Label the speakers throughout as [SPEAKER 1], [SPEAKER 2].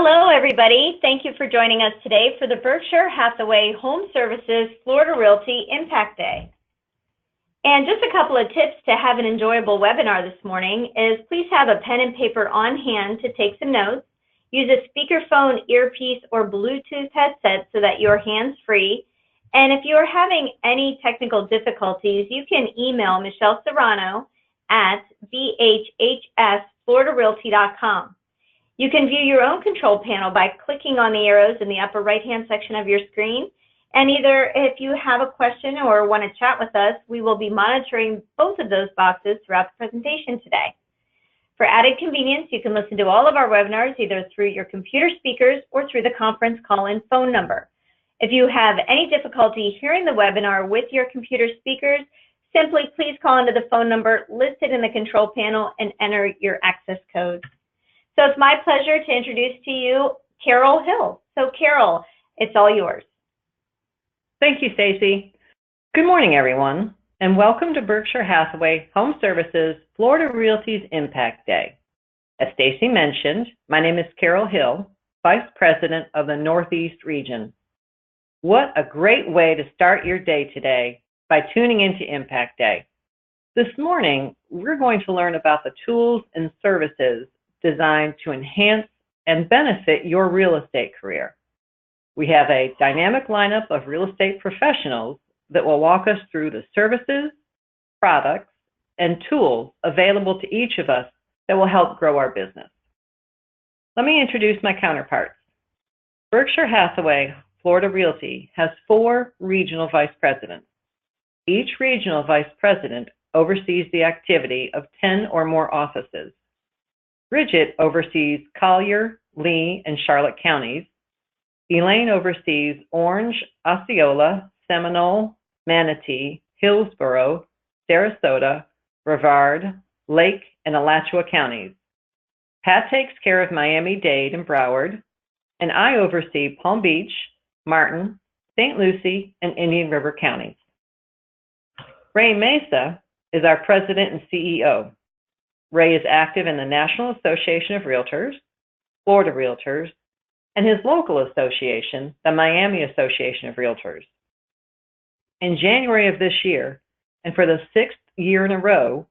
[SPEAKER 1] Hello, everybody. Thank you for joining us today for the Berkshire Hathaway Home Services Florida Realty Impact Day. And just a couple of tips to have an enjoyable webinar this morning is please have a pen and paper on hand to take some notes. Use a speakerphone, earpiece, or Bluetooth headset so that you're hands-free. And if you are having any technical difficulties, you can email Michelle Serrano at BHHS.FloridaRealty.com. You can view your own control panel by clicking on the arrows in the upper right-hand section of your screen. And either if you have a question or want to chat with us, we will be monitoring both of those boxes throughout the presentation today. For added convenience, you can listen to all of our webinars either through your computer speakers or through the conference call-in phone number. If you have any difficulty hearing the webinar with your computer speakers, simply please call into the phone number listed in the control panel and enter your access code. So it's my pleasure to introduce to you Carol Hill. So Carol, it's all yours.
[SPEAKER 2] Thank you, Stacy. Good morning, everyone, and welcome to Berkshire Hathaway Home Services Florida Realty's Impact Day. As Stacy mentioned, my name is Carol Hill, Vice President of the Northeast region. What a great way to start your day today by tuning into Impact Day. This morning, we're going to learn about the tools and services designed to enhance and benefit your real estate career. We have a dynamic lineup of real estate professionals that will walk us through the services, products, and tools available to each of us that will help grow our business. Let me introduce my counterparts. Berkshire Hathaway Florida Realty has 4 regional vice presidents. Each regional vice president oversees the activity of 10 or more offices. Bridget oversees Collier, Lee, and Charlotte counties. Elaine oversees Orange, Osceola, Seminole, Manatee, Hillsborough, Sarasota, Brevard, Lake, and Alachua counties. Pat takes care of Miami-Dade and Broward, and I oversee Palm Beach, Martin, St. Lucie, and Indian River counties. Ray Mesa is our president and CEO. Ray is active in the National Association of Realtors, Florida Realtors, and his local association, the Miami Association of Realtors. In January of this year, and for the 6th year in a row,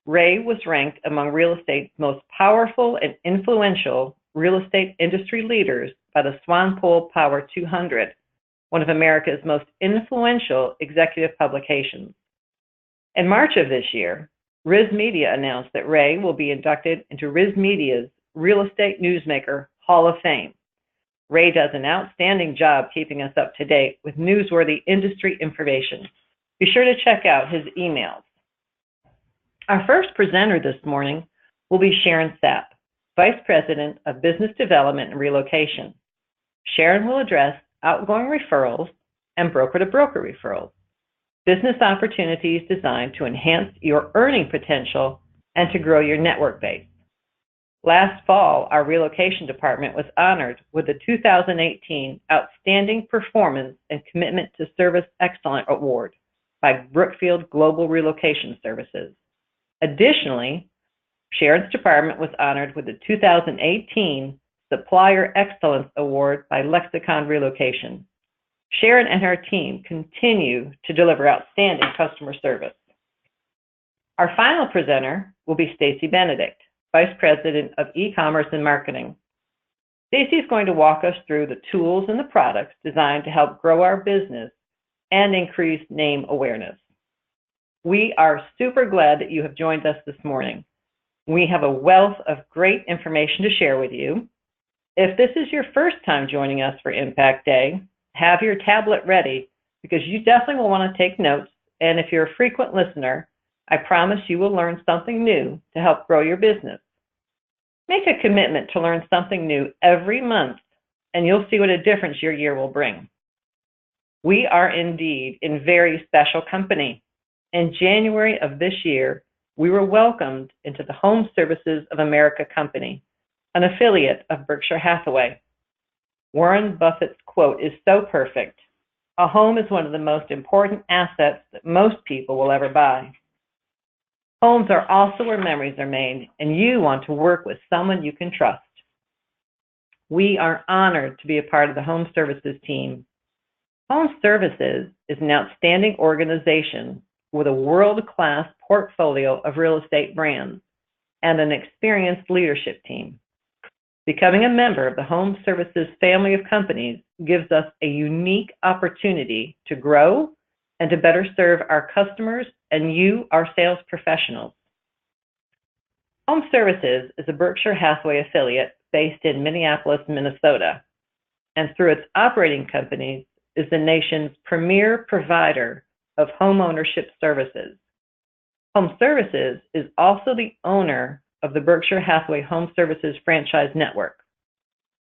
[SPEAKER 2] Ray was ranked among real estate's most powerful and influential real estate industry leaders by the Swanepoel Power 200, one of America's most influential executive publications. In March of this year, Riz Media announced that Ray will be inducted into Riz Media's Real Estate Newsmaker Hall of Fame. Ray does an outstanding job keeping us up to date with newsworthy industry information. Be sure to check out his emails. Our first presenter this morning will be Sharon Sapp, Vice President of Business Development and Relocation. Sharon will address outgoing referrals and broker-to-broker referrals, business opportunities designed to enhance your earning potential and to grow your network base. Last fall, our relocation department was honored with the 2018 Outstanding Performance and Commitment to Service Excellence Award by Brookfield Global Relocation Services. Additionally, Sharon's department was honored with the 2018 Supplier Excellence Award by Lexicon Relocation. Sharon and her team continue to deliver outstanding customer service. Our final presenter will be Stacy Benedict, Vice President of E-commerce and Marketing. Stacy is going to walk us through the tools and the products designed to help grow our business and increase name awareness. We are super glad that you have joined us this morning. We have a wealth of great information to share with you. If this is your first time joining us for Impact Day, have your tablet ready because you definitely will want to take notes. And if you're a frequent listener, I promise you will learn something new to help grow your business. Make a commitment to learn something new every month, and you'll see what a difference your year will bring. We are indeed in very special company. In January of this year, we were welcomed into the Home Services of America Company, an affiliate of Berkshire Hathaway. Warren Buffett's quote is so perfect. A home is one of the most important assets that most people will ever buy. Homes are also where memories are made, and you want to work with someone you can trust. we are honored to be a part of the Home Services team. Home Services is an outstanding organization with a world-class portfolio of real estate brands and an experienced leadership team. Becoming a member of the Home Services family of companies gives us a unique opportunity to grow and to better serve our customers and you, our sales professionals. Home Services is a Berkshire Hathaway affiliate based in Minneapolis, Minnesota, and through its operating companies is the nation's premier provider of home ownership services. Home Services is also the owner of the Berkshire Hathaway Home Services franchise network.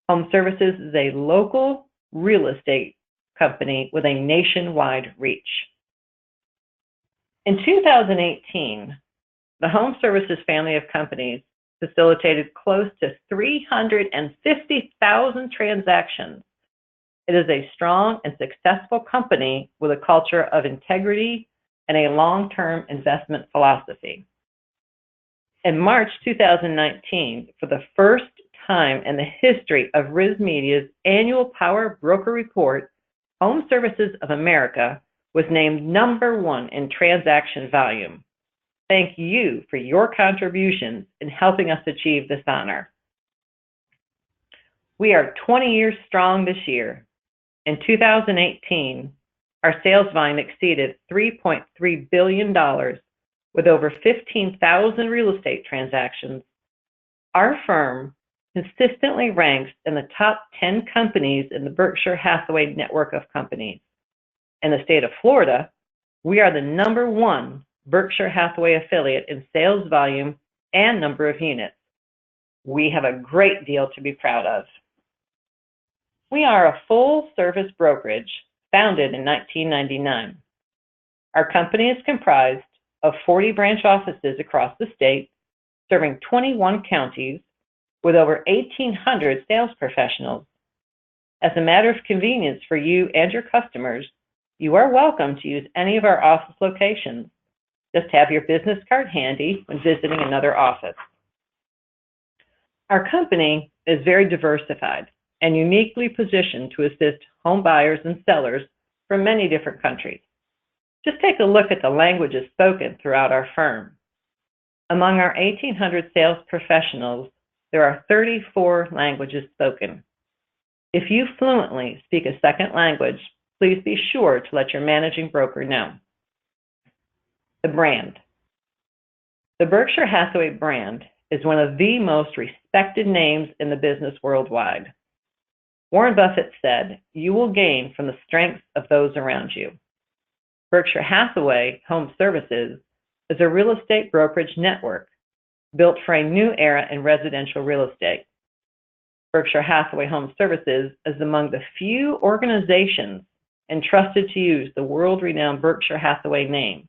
[SPEAKER 2] Home Services is a local real estate company with a nationwide reach. In 2018, the Home Services family of companies facilitated close to 350,000 transactions. It is a strong and successful company with a culture of integrity and a long-term investment philosophy. In March 2019, for the first time in the history of Riz Media's annual Power Broker Report, Home Services of America was named #1 in transaction volume. Thank you for your contributions in helping us achieve this honor. We are 20 years strong this year. In 2018, our sales volume exceeded $3.3 billion with over 15,000 real estate transactions. Our firm consistently ranks in the top 10 companies in the Berkshire Hathaway network of companies. In the state of Florida, we are the #1 Berkshire Hathaway affiliate in sales volume and number of units. We have a great deal to be proud of. We are a full-service brokerage founded in 1999. Our company is comprised of 40 branch offices across the state, serving 21 counties with over 1,800 sales professionals. As a matter of convenience for you and your customers, you are welcome to use any of our office locations. Just have your business card handy when visiting another office. Our company is very diversified and uniquely positioned to assist home buyers and sellers from many different countries. Just take a look at the languages spoken throughout our firm. Among our 1,800 sales professionals, there are 34 languages spoken. If you fluently speak a second language, please be sure to let your managing broker know. The brand. The Berkshire Hathaway brand is one of the most respected names in the business worldwide. Warren Buffett said, "You will gain from the strength of those around you." Berkshire Hathaway Home Services is a real estate brokerage network built for a new era in residential real estate. Berkshire Hathaway Home Services is among the few organizations entrusted to use the world-renowned Berkshire Hathaway name,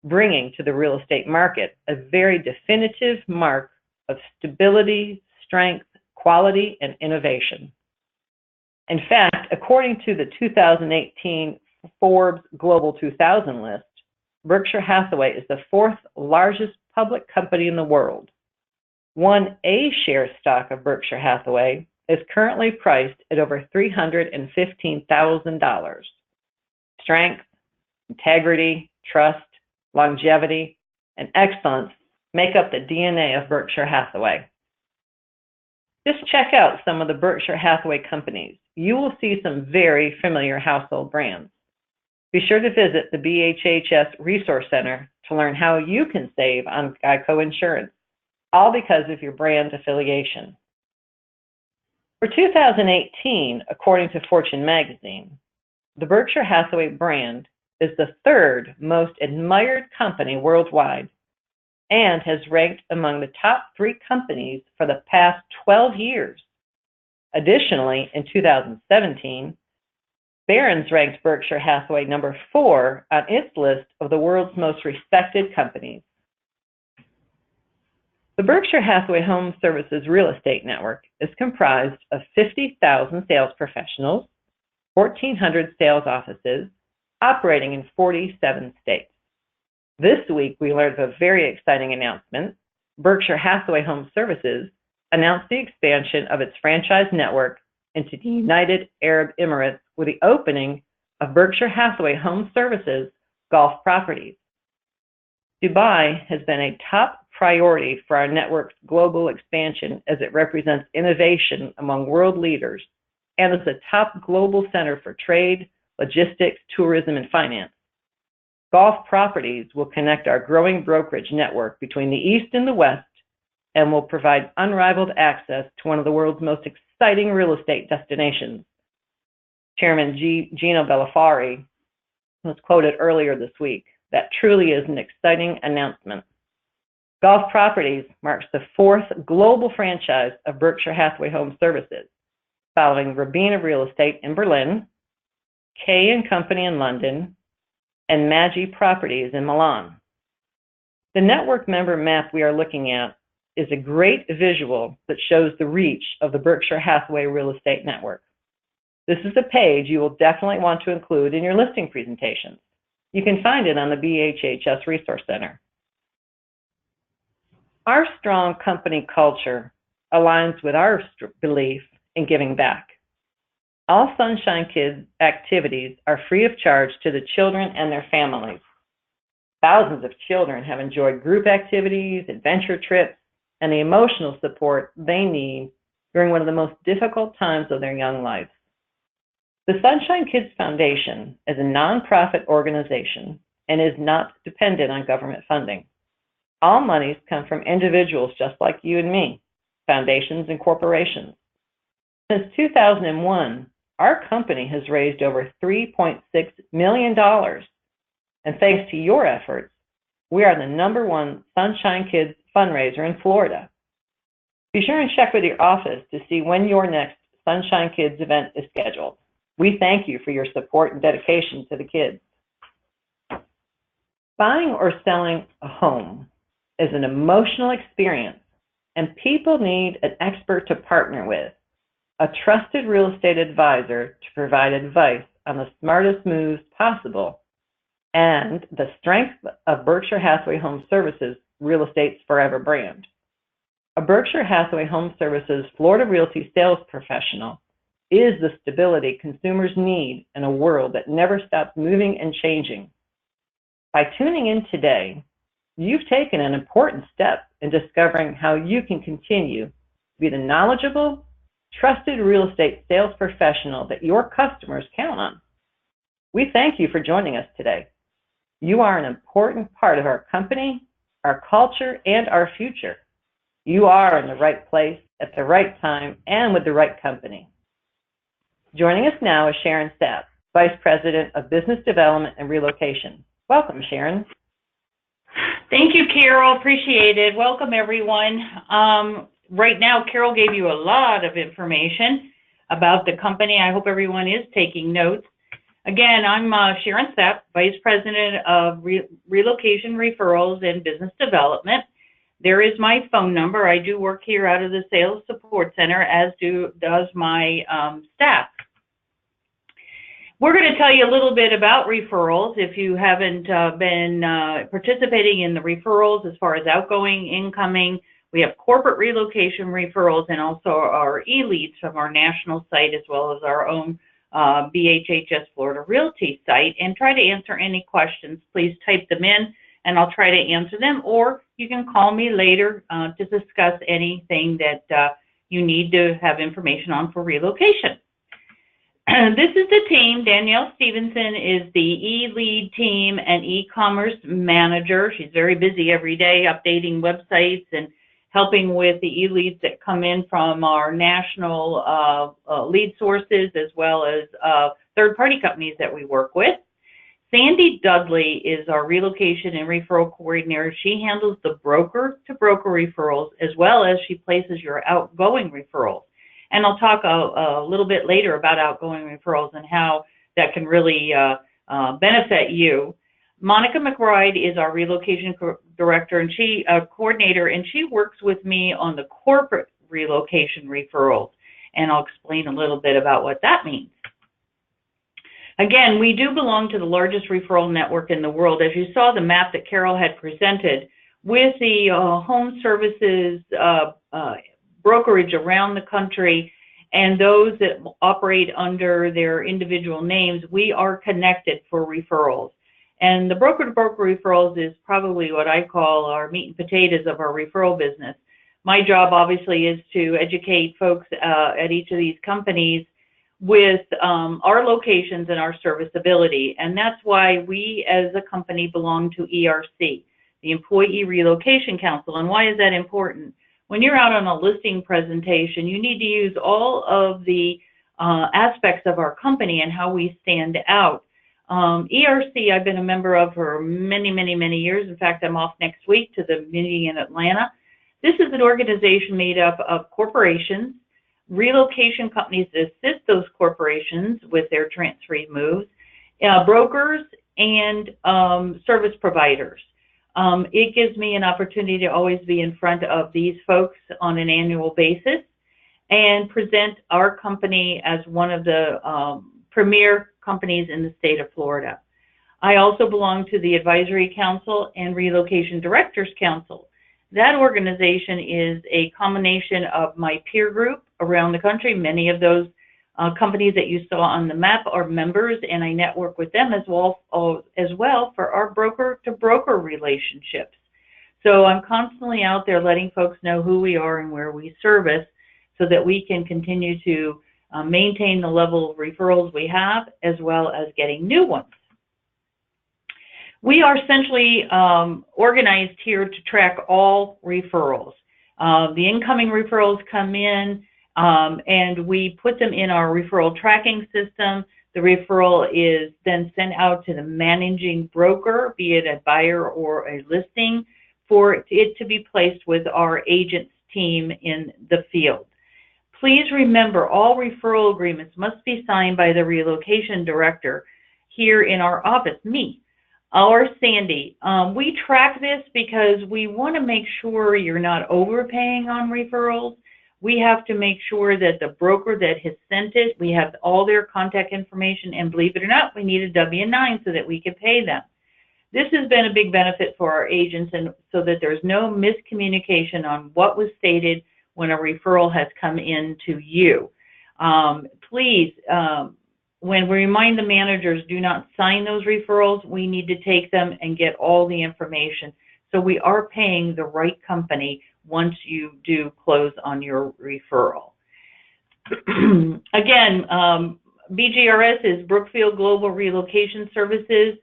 [SPEAKER 2] bringing to the real estate market a very definitive mark of stability, strength, quality, and innovation. In fact, according to the 2018 Forbes Global 2000 list, Berkshire Hathaway is the 4th largest public company in the world. One A-share stock of Berkshire Hathaway is currently priced at over $315,000. Strength, integrity, trust, longevity, and excellence make up the DNA of Berkshire Hathaway. Just check out some of the Berkshire Hathaway companies. You will see some very familiar household brands. Be sure to visit the BHHS Resource Center to learn how you can save on Geico insurance, all because of your brand affiliation. For 2018, according to Fortune magazine, the Berkshire Hathaway brand is the 3rd most admired company worldwide and has ranked among the top 3 companies for the past 12 years. Additionally, in 2017, Barron's ranked Berkshire Hathaway #4 on its list of the world's most respected companies. The Berkshire Hathaway Home Services Real Estate Network is comprised of 50,000 sales professionals, 1,400 sales offices, operating in 47 states. This week, we learned of a very exciting announcement. Berkshire Hathaway Home Services announced the expansion of its franchise network into the United Arab Emirates with the opening of Berkshire Hathaway HomeServices golf properties. Dubai has been a top priority for our network's global expansion as it represents innovation among world leaders and is a top global center for trade, logistics, tourism, and finance. Golf properties will connect our growing brokerage network between the East and the West and will provide unrivaled access to one of the world's most exciting real estate destinations. Chairman Gino Bellafari was quoted earlier this week. That truly is an exciting announcement. Golf Properties marks the fourth global franchise of Berkshire Hathaway HomeServices, following Robina Real Estate in Berlin, Kay & Company in London, and Maggi Properties in Milan. The network member map we are looking at is a great visual that shows the reach of the Berkshire Hathaway Real Estate Network. This is a page you will definitely want to include in your listing presentations. You can find it on the BHHS Resource Center. Our strong company culture aligns with our belief in giving back. All Sunshine Kids activities are free of charge to the children and their families. Thousands of children have enjoyed group activities, adventure trips, and the emotional support they need during one of the most difficult times of their young lives. The Sunshine Kids Foundation is a nonprofit organization and is not dependent on government funding. All monies come from individuals just like you and me, foundations and corporations. Since 2001, our company has raised over $3.6 million, and thanks to your efforts, we are the #1 Sunshine Kids fundraiser in Florida. Be sure and check with your office to see when your next Sunshine Kids event is scheduled. We thank you for your support and dedication to the kids. Buying or selling a home is an emotional experience, and people need an expert to partner with, a trusted real estate advisor to provide advice on the smartest moves possible, and the strength of Berkshire Hathaway HomeServices Real Estate's Forever brand. A Berkshire Hathaway HomeServices Florida Realty sales professional is the stability consumers need in a world that never stops moving and changing. By tuning in today, you've taken an important step in discovering how you can continue to be the knowledgeable, trusted real estate sales professional that your customers count on. We thank you for joining us today. You are an important part of our company, our culture, and our future. You are in the right place at the right time and with the right company. Joining us now is Sharon Sapp, Vice President of Business Development and Relocation. Welcome, Sharon.
[SPEAKER 3] Thank you, Carol. Appreciate it. Welcome, everyone. Right now, Carol gave you a lot of information about the company. I hope everyone is taking notes. Again, I'm Sharon Sapp, Vice President of Relocation Referrals and Business Development. There is my phone number. I do work here out of the Sales Support Center, as does my staff. We're going to tell you a little bit about referrals if you haven't been participating in the referrals as far as outgoing, incoming. We have corporate relocation referrals and also our e-leads from our national site as well as our own BHHS Florida Realty site, and try to answer any questions. Please type them in and I'll try to answer them, or you can call me later to discuss anything that you need to have information on for relocation. This is the team. Danielle Stevenson is the e-lead team and e-commerce manager. She's very busy every day updating websites and helping with the e-leads that come in from our national lead sources as well as third-party companies that we work with. Sandy Dudley is our relocation and referral coordinator. She handles the broker-to-broker referrals as well as she places your outgoing referrals. And I'll talk a little bit later about outgoing referrals and how that can really benefit you. Monica McBride is our relocation director and coordinator, and she works with me on the corporate relocation referrals. And I'll explain a little bit about what that means. Again, we do belong to the largest referral network in the world. As you saw the map that Carol had presented, with the HomeServices brokerage around the country and those that operate under their individual names, we are connected for referrals. And the broker-to-broker referrals is probably what I call our meat and potatoes of our referral business. My job, obviously, is to educate folks at each of these companies with our locations and our serviceability. And that's why we, as a company, belong to ERC, the Employee Relocation Council. And why is that important? When you're out on a listing presentation, you need to use all of the aspects of our company and how we stand out. ERC, I've been a member of for many, many, many years. In fact, I'm off next week to the meeting in Atlanta. This is an organization made up of corporations, relocation companies that assist those corporations with their transfer moves, brokers, and service providers. It gives me an opportunity to always be in front of these folks on an annual basis and present our company as one of the premier companies in the state of Florida. I also belong to the Advisory Council and Relocation Directors Council. That organization is a combination of my peer group around the country. Many of those companies that you saw on the map are members, and I network with them as well for our broker-to-broker relationships. So I'm constantly out there letting folks know who we are and where we service so that we can continue to maintain the level of referrals we have, as well as getting new ones. We are essentially organized here to track all referrals. The incoming referrals come in, and we put them in our referral tracking system. The referral is then sent out to the managing broker, be it a buyer or a listing, for it to be placed with our agents team in the field. Please remember, all referral agreements must be signed by the relocation director here in our office, me, or Sandy. We track this because we want to make sure you're not overpaying on referrals. We have to make sure that the broker that has sent it, we have all their contact information, and believe it or not, we need a W-9 so that we can pay them. This has been a big benefit for our agents, and so that there's no miscommunication on what was stated when a referral has come in to you. Please, when we remind the managers, do not sign those referrals. We need to take them and get all the information. So we are paying the right company once you do close on your referral. Again, BGRS is Brookfield Global Relocation Services.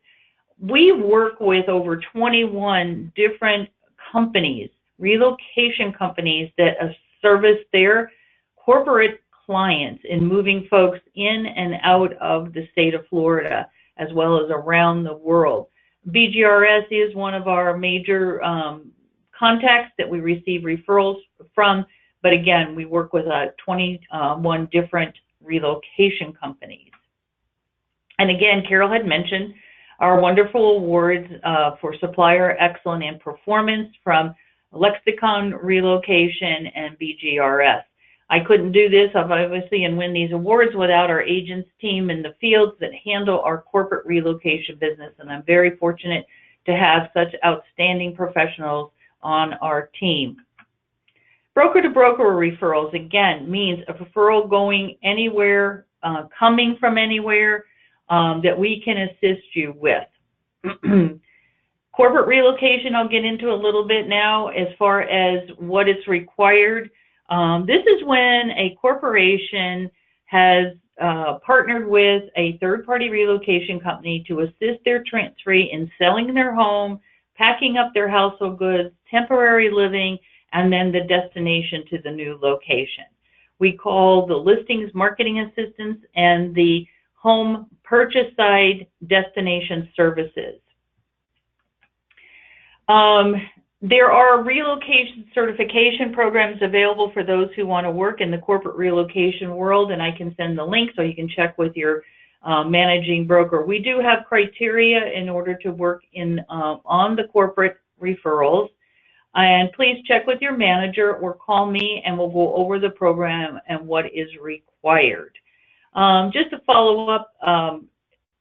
[SPEAKER 3] We work with over 21 different companies, relocation companies that service their corporate clients in moving folks in and out of the state of Florida, as well as around the world. BGRS is one of our major contacts that we receive referrals from, but again, we work with 21 different relocation companies. And again, Carol had mentioned our wonderful awards for supplier excellence and performance from Lexicon Relocation and BGRS. I couldn't do this, obviously, and win these awards without our agents team in the fields that handle our corporate relocation business, and I'm very fortunate to have such outstanding professionals on our team. Broker-to-broker referrals, again, means a referral going anywhere, coming from anywhere that we can assist you with. Corporate relocation, I'll get into a little bit now as far as what is required. This is when a corporation has partnered with a third-party relocation company to assist their transferee in selling their home, packing up their household goods, temporary living, and then the destination to the new location. We call the listings marketing assistance and the home purchase side destination services. There are relocation certification programs available for those who want to work in the corporate relocation world, and I can send the link so you can check with your managing broker. We do have criteria in order to work in on the corporate referrals, and please check with your manager or call me and we'll go over the program and what is required. Just to follow up,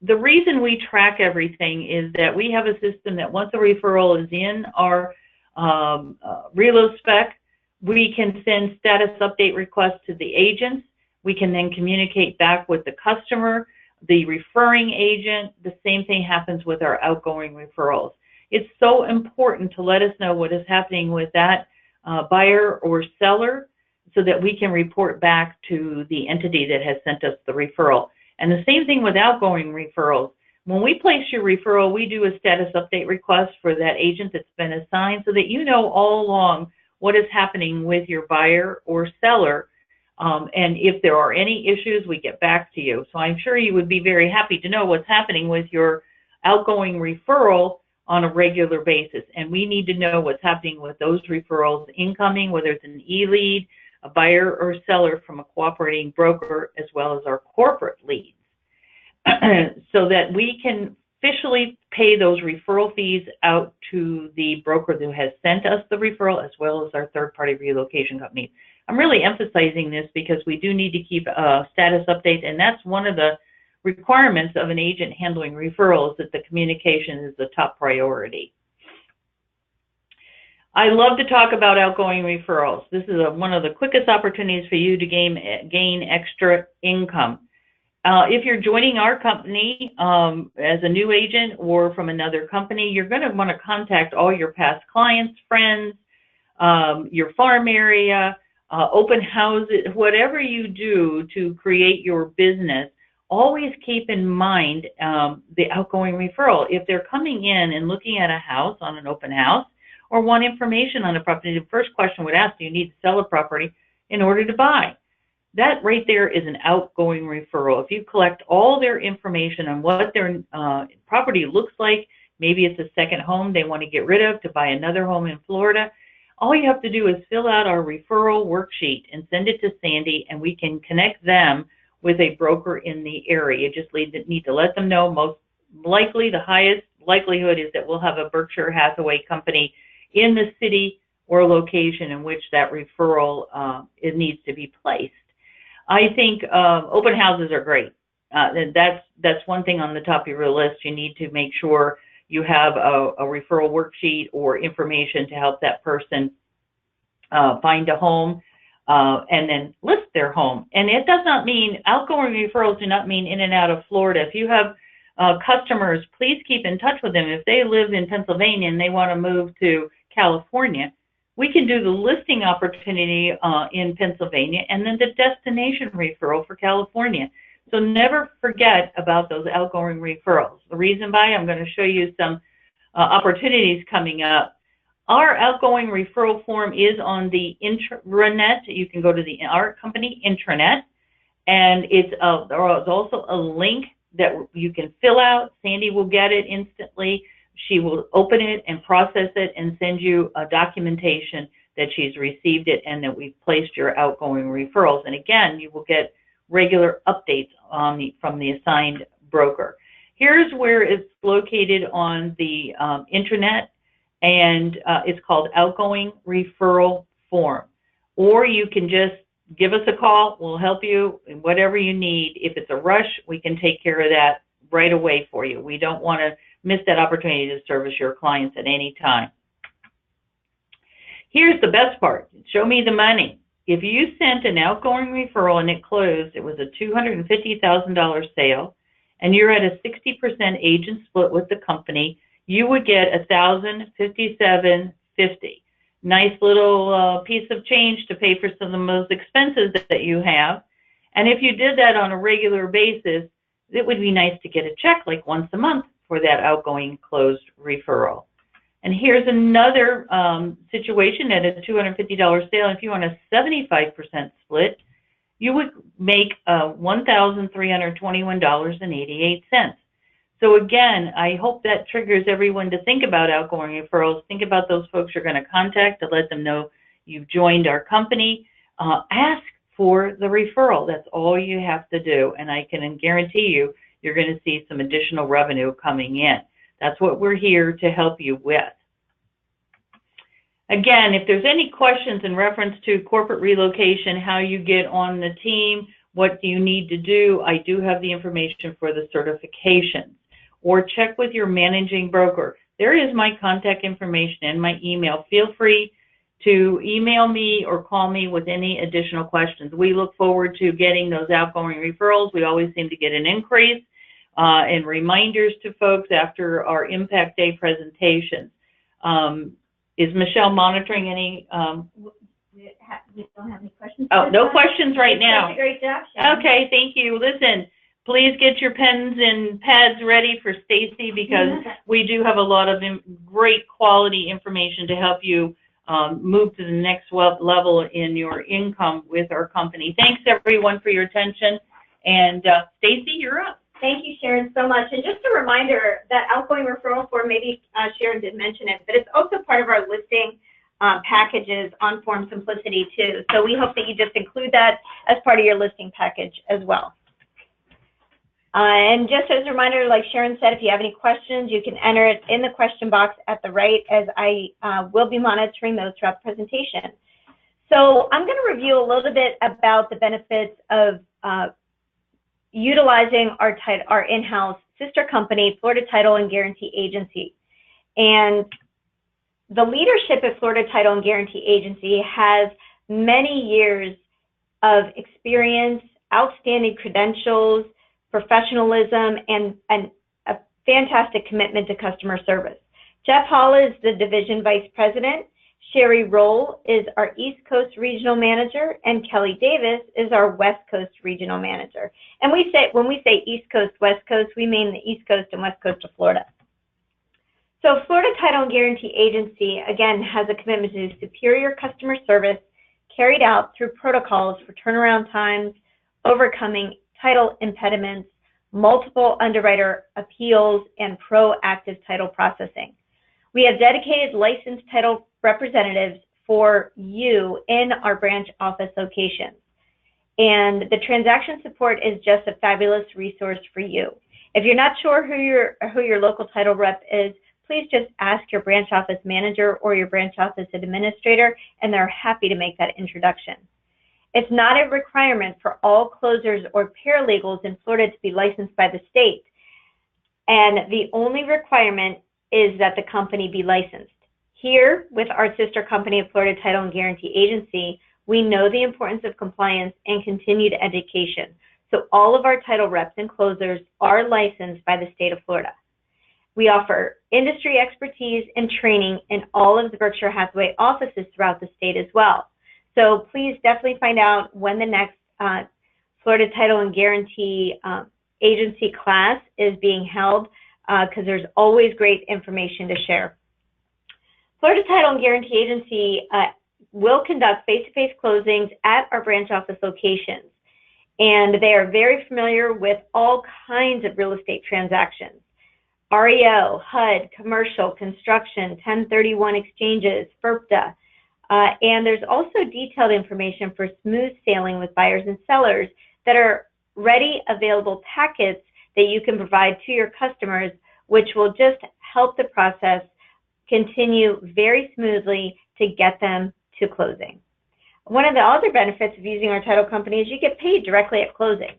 [SPEAKER 3] the reason we track everything is that we have a system that once a referral is in our Relo spec, We can send status update requests to the agents. We can then communicate back with the customer, the referring agent. The same thing happens with our outgoing referrals. It's so important to let us know what is happening with that buyer or seller so that we can report back to the entity that has sent us the referral. And the same thing with outgoing referrals. When we place your referral, we do a status update request for that agent that's been assigned so that you know all along what is happening with your buyer or seller. And if there are any issues, we get back to you. So I'm sure you would be very happy to know what's happening with your outgoing referral on a regular basis. And we need to know what's happening with those referrals incoming, whether it's an e-lead, a buyer or seller from a cooperating broker, as well as our corporate leads, so that we can officially pay those referral fees out to the broker who has sent us the referral, as well as our third-party relocation company. I'm really emphasizing this because we do need to keep a status update, and that's one of the requirements of an agent handling referrals, that the communication is the top priority. I love to talk about outgoing referrals. This is one of the quickest opportunities for you to gain extra income. If you're joining our company as a new agent or from another company, you're going to want to contact all your past clients, friends, your farm area, open houses, whatever you do to create your business. Always keep in mind the outgoing referral. If they're coming in and looking at a house on an open house or want information on the property, the first question would ask, do you need to sell a property in order to buy? That right there is an outgoing referral. If you collect all their information on what their property looks like, maybe it's a second home they want to get rid of to buy another home in Florida, all you have to do is fill out our referral worksheet and send it to Sandy, and we can connect them with a broker in the area. You just need to let them know. Most likely, the highest likelihood is that we'll have a Berkshire Hathaway company in the city or location in which that referral it needs to be placed. I think open houses are great. That's one thing on the top of your list. You need to make sure you have a referral worksheet or information to help that person find a home and then list their home. And it does not mean, outgoing referrals do not mean in and out of Florida. If you have customers, please keep in touch with them. If they live in Pennsylvania and they want to move to California, we can do the listing opportunity in Pennsylvania and then the destination referral for California. So never forget about those outgoing referrals. The reason why, I'm going to show you some opportunities coming up. Our outgoing referral form is on the intranet. You can go to our company intranet, and there is also a link that you can fill out. Sandy will get it instantly. She will open it and process it and send you a documentation that she's received it and that we've placed your outgoing referrals. And again, you will get regular updates from the assigned broker. Here's where it's located on the intranet, and it's called Outgoing Referral Form. Or you can just give us a call. We'll help you in whatever you need. If it's a rush, we can take care of that right away for you. We don't want to miss that opportunity to service your clients at any time. Here's the best part. Show me the money. If you sent an outgoing referral and it closed, it was a $250,000 sale, and you're at a 60% agent split with the company, you would get $1,057.50. Nice little piece of change to pay for some of those expenses that you have. And if you did that on a regular basis, it would be nice to get a check like once a month for that outgoing closed referral. And here's another situation at a $250 sale. If you want a 75% split, you would make $1,321.88. So again, I hope that triggers everyone to think about outgoing referrals. Think about those folks you're going to contact to let them know you've joined our company. Ask for the referral. That's all you have to do. And I can guarantee you, you're going to see some additional revenue coming in. That's what we're here to help you with. Again, if there's any questions in reference to corporate relocation, how you get on the team, what do you need to do, I do have the information for the certifications. Or check with your managing broker. There is my contact information and my email. Feel free to email me or call me with any additional questions. We look forward to getting those outgoing referrals. We always seem to get an increase and reminders to folks after our Impact Day presentations. Is Michelle monitoring any?
[SPEAKER 1] We don't have any questions.
[SPEAKER 3] Oh, no questions right now.
[SPEAKER 1] That's a great job, Sharon.
[SPEAKER 3] Okay, thank you. Listen, please get your pens and pads ready for Stacy, because we do have a lot of great quality information to help you move to the next level in your income with our company. Thanks everyone for your attention, and Stacy, you're up.
[SPEAKER 1] Thank you, Sharon, so much. And just a reminder, that outgoing referral form, maybe Sharon did mention it, but it's also part of our listing packages on Form Simplicity too. So we hope that you just include that as part of your listing package as well. And just as a reminder, like Sharon said, if you have any questions, you can enter it in the question box at the right, as I will be monitoring those throughout the presentation. So I'm going to review a little bit about the benefits of utilizing our in-house sister company, Florida Title and Guarantee Agency. And the leadership at Florida Title and Guarantee Agency has many years of experience, outstanding credentials, professionalism, and a fantastic commitment to customer service. Jeff Hall is the Division Vice President. Sherry Roll is our East Coast Regional Manager, and Kelly Davis is our West Coast Regional Manager. And when we say East Coast, West Coast, we mean the East Coast and West Coast of Florida. So Florida Title and Guarantee Agency, again, has a commitment to superior customer service carried out through protocols for turnaround times, overcoming title impediments, multiple underwriter appeals, and proactive title processing. We have dedicated licensed title representatives for you in our branch office locations. And the transaction support is just a fabulous resource for you. If you're not sure who your local title rep is, please just ask your branch office manager or your branch office administrator, and they're happy to make that introduction. It's not a requirement for all closers or paralegals in Florida to be licensed by the state. And the only requirement is that the company be licensed. Here, with our sister company of Florida Title and Guarantee Agency, we know the importance of compliance and continued education. So all of our title reps and closers are licensed by the state of Florida. We offer industry expertise and training in all of the Berkshire Hathaway offices throughout the state as well. So please definitely find out when the next Florida Title and Guarantee Agency class is being held, because there's always great information to share. Florida Title and Guarantee Agency will conduct face-to-face closings at our branch office locations, and they are very familiar with all kinds of real estate transactions. REO, HUD, commercial, construction, 1031 exchanges, FERPTA, and there's also detailed information for smooth sailing with buyers and sellers that are ready, available packets that you can provide to your customers, which will just help the process continue very smoothly to get them to closing. One of the other benefits of using our title company is you get paid directly at closing.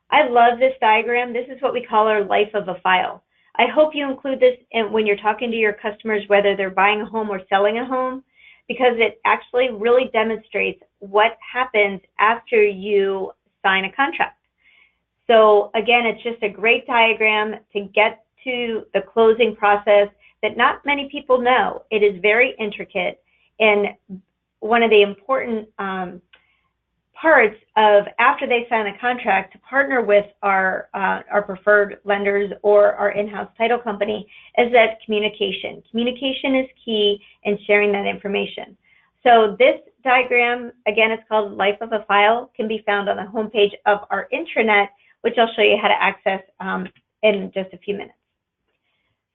[SPEAKER 1] I love this diagram. This is what we call our life of a file. I hope you include this when you're talking to your customers, whether they're buying a home or selling a home, because it actually really demonstrates what happens after you sign a contract. So again, it's just a great diagram to get to the closing process that not many people know. It is very intricate, and one of the important parts of after they sign a contract to partner with our preferred lenders or our in-house title company is that communication. Communication is key in sharing that information. So this diagram, again, it's called Life of a File, can be found on the homepage of our intranet, which I'll show you how to access in just a few minutes.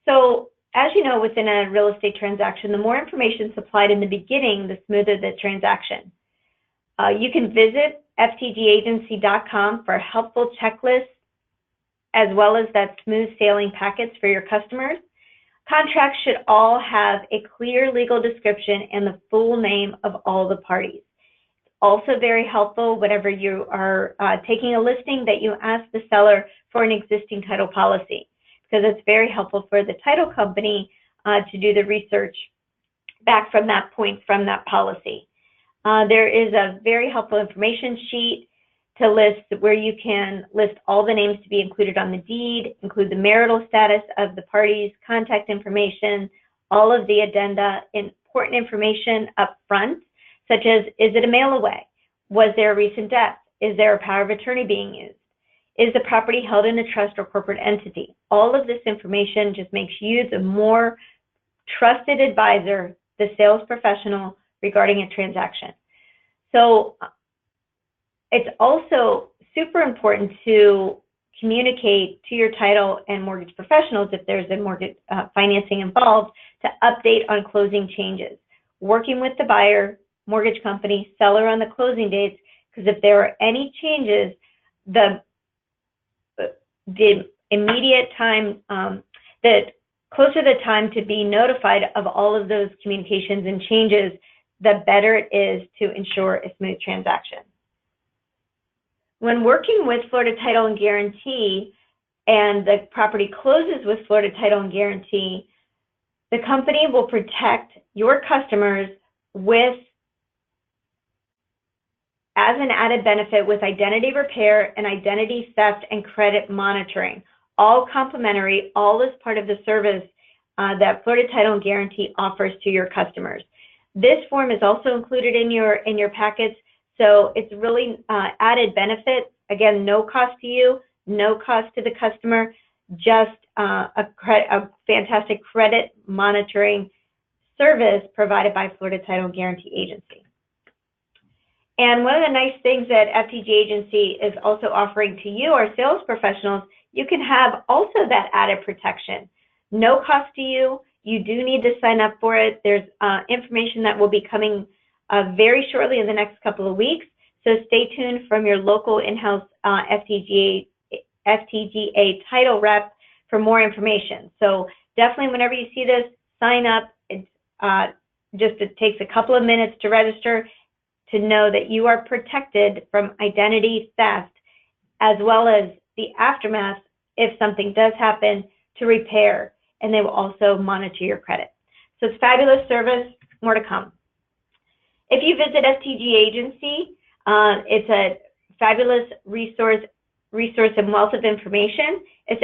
[SPEAKER 1] So as you know, within a real estate transaction, the more information supplied in the beginning, the smoother the transaction. You can visit ftgagency.com for helpful checklists, as well as that smooth sailing packets for your customers. Contracts should all have a clear legal description and the full name of all the parties. Also very helpful whenever you are taking a listing that you ask the seller for an existing title policy, because it's very helpful for the title company to do the research back from that point from that policy. There is a very helpful information sheet to list where you can list all the names to be included on the deed, include the marital status of the parties, contact information, all of the addenda, important information up front, such as, is it a mail away? Was there a recent death? Is there a power of attorney being used? Is the property held in a trust or corporate entity? All of this information just makes you the more trusted advisor, the sales professional regarding a transaction. So it's also super important to communicate to your title and mortgage professionals if there's a mortgage financing involved to update on closing changes. Working with the buyer, mortgage company, seller on the closing dates, because if there are any changes, the immediate time, the closer the time to be notified of all of those communications and changes, the better it is to ensure a smooth transaction. When working with Florida Title and Guarantee and the property closes with Florida Title and Guarantee, the company will protect your customers with, as an added benefit, with identity repair and identity theft and credit monitoring, all complimentary, all as part of the service that Florida Title and Guarantee offers to your customers. This form is also included in your packets, so it's really added benefit. Again, no cost to you, no cost to the customer, just a fantastic credit monitoring service provided by Florida Title and Guarantee Agency. And one of the nice things that FTG Agency is also offering to you, our sales professionals, you can have also that added protection. No cost to you. You do need to sign up for it. There's information that will be coming very shortly in the next couple of weeks. So stay tuned from your local in-house FTGA title rep for more information. So definitely whenever you see this, sign up. It takes a couple of minutes to register to know that you are protected from identity theft, as well as the aftermath if something does happen to repair, and they will also monitor your credit. So it's fabulous service, more to come. If you visit FTG Agency, it's a fabulous resource and wealth of information. It's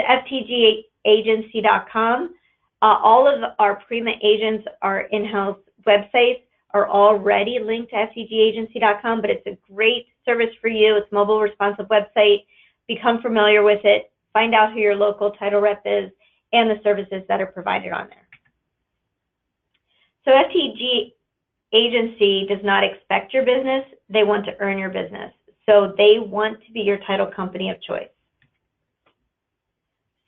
[SPEAKER 1] ftgagency.com. All of our Prima agents, our in-house websites, are already linked to ftgagency.com, but it's a great service for you. It's a mobile responsive website. Become familiar with it. Find out who your local title rep is and the services that are provided on there. So FTG Agency does not expect your business. They want to earn your business. So they want to be your title company of choice.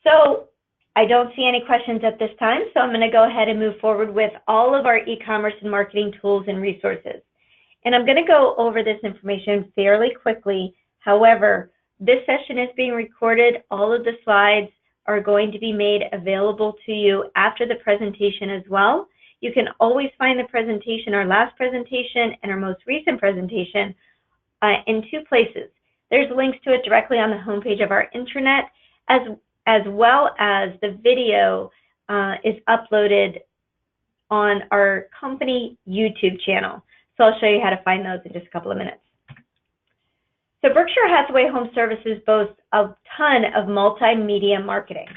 [SPEAKER 1] So I don't see any questions at this time, so I'm going to go ahead and move forward with all of our e-commerce and marketing tools and resources. And I'm going to go over this information fairly quickly. However, this session is being recorded. All of the slides are going to be made available to you after the presentation as well. You can always find the presentation, our last presentation and our most recent presentation, in two places. There's links to it directly on the homepage of our intranet, as well as the video is uploaded on our company YouTube channel. So I'll show you how to find those in just a couple of minutes. So Berkshire Hathaway Home Services boasts a ton of multimedia marketing.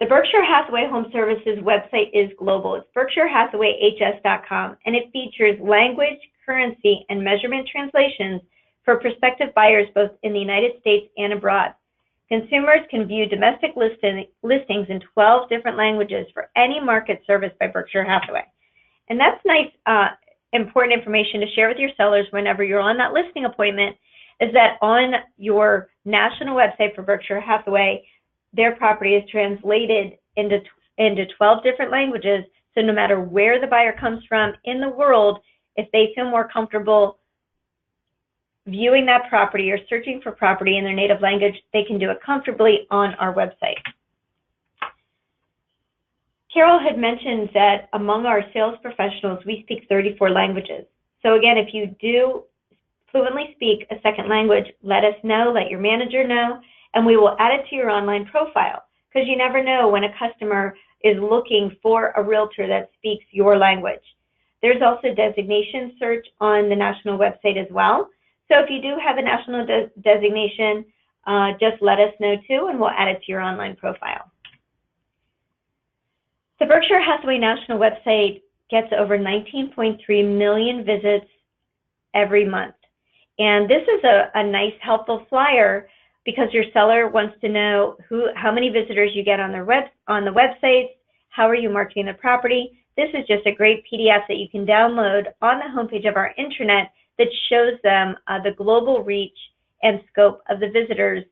[SPEAKER 1] The Berkshire Hathaway Home Services website is global. It's berkshirehathawayhs.com, and it features language, currency, and measurement translations for prospective buyers both in the United States and abroad. Consumers can view domestic listings in 12 different languages for any market serviced by Berkshire Hathaway. And that's nice, important information to share with your sellers whenever you're on that listing appointment, is that on your national website for Berkshire Hathaway, their property is translated into 12 different languages. So no matter where the buyer comes from in the world, if they feel more comfortable viewing that property or searching for property in their native language, they can do it comfortably on our website. Carol had mentioned that among our sales professionals, we speak 34 languages. So again, if you do fluently speak a second language, let us know, let your manager know, and we will add it to your online profile, because you never know when a customer is looking for a realtor that speaks your language. There's also designation search on the national website as well. So if you do have a national designation, just let us know too, and we'll add it to your online profile. The Berkshire Hathaway National website gets over 19.3 million visits every month. And this is a nice, helpful flyer because your seller wants to know how many visitors you get on the website, how are you marketing the property. This is just a great PDF that you can download on the homepage of our intranet that shows them the global reach and scope of the visitors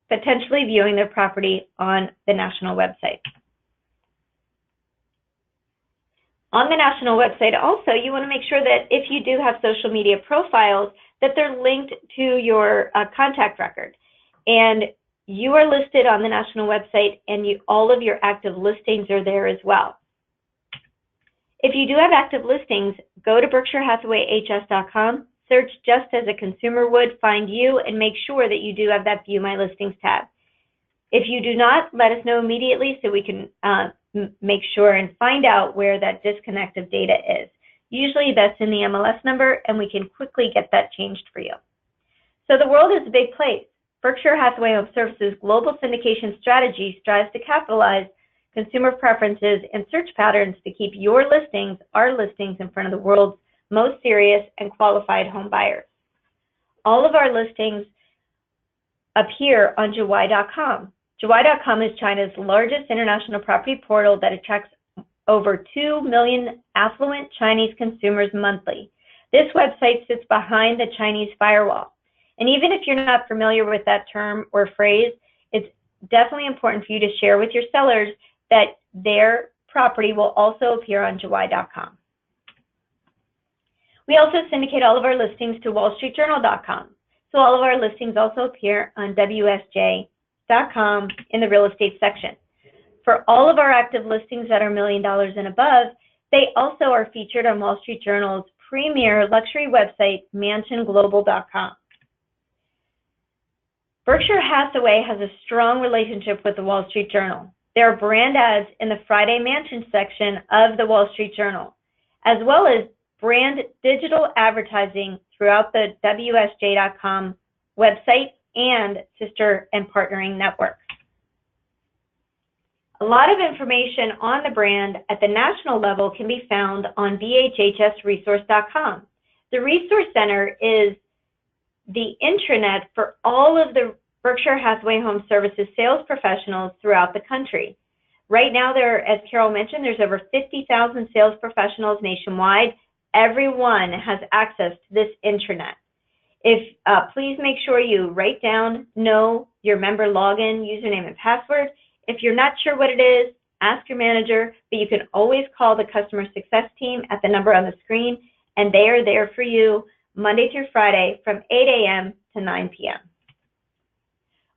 [SPEAKER 1] potentially viewing their property on the national website. On the national website also, you want to make sure that if you do have social media profiles, that they're linked to your contact record. And you are listed on the national website, and all of your active listings are there as well. If you do have active listings, go to BerkshireHathawayHS.com, search just as a consumer would, find you, and make sure that you do have that View My Listings tab. If you do not, let us know immediately so we can make sure and find out where that disconnect of data is. Usually that's in the MLS number, and we can quickly get that changed for you. So the world is a big place. Berkshire Hathaway Home Services global syndication strategy strives to capitalize consumer preferences and search patterns to keep your listings, our listings, in front of the world's most serious and qualified home buyers. All of our listings appear on Jawai.com. Jawai.com is China's largest international property portal that attracts over 2 million affluent Chinese consumers monthly. This website sits behind the Chinese firewall. And even if you're not familiar with that term or phrase, it's definitely important for you to share with your sellers that their property will also appear on Jawai.com. We also syndicate all of our listings to WallStreetJournal.com. So all of our listings also appear on WSJ.com in the real estate section. For all of our active listings that are $1 million and above, they also are featured on Wall Street Journal's premier luxury website, MansionGlobal.com. Berkshire Hathaway has a strong relationship with the Wall Street Journal. There are brand ads in the Friday Mansion section of the Wall Street Journal, as well as brand digital advertising throughout the WSJ.com website and sister and partnering networks. A lot of information on the brand at the national level can be found on BHHSresource.com. The Resource Center is the intranet for all of the Berkshire Hathaway Home Services sales professionals throughout the country. Right now, as Carol mentioned, there's over 50,000 sales professionals nationwide. Everyone has access to this intranet. Please make sure you write down, know your member login, username, and password. If you're not sure what it is, ask your manager, but you can always call the customer success team at the number on the screen, and they are there for you Monday through Friday from 8 a.m. to 9 p.m.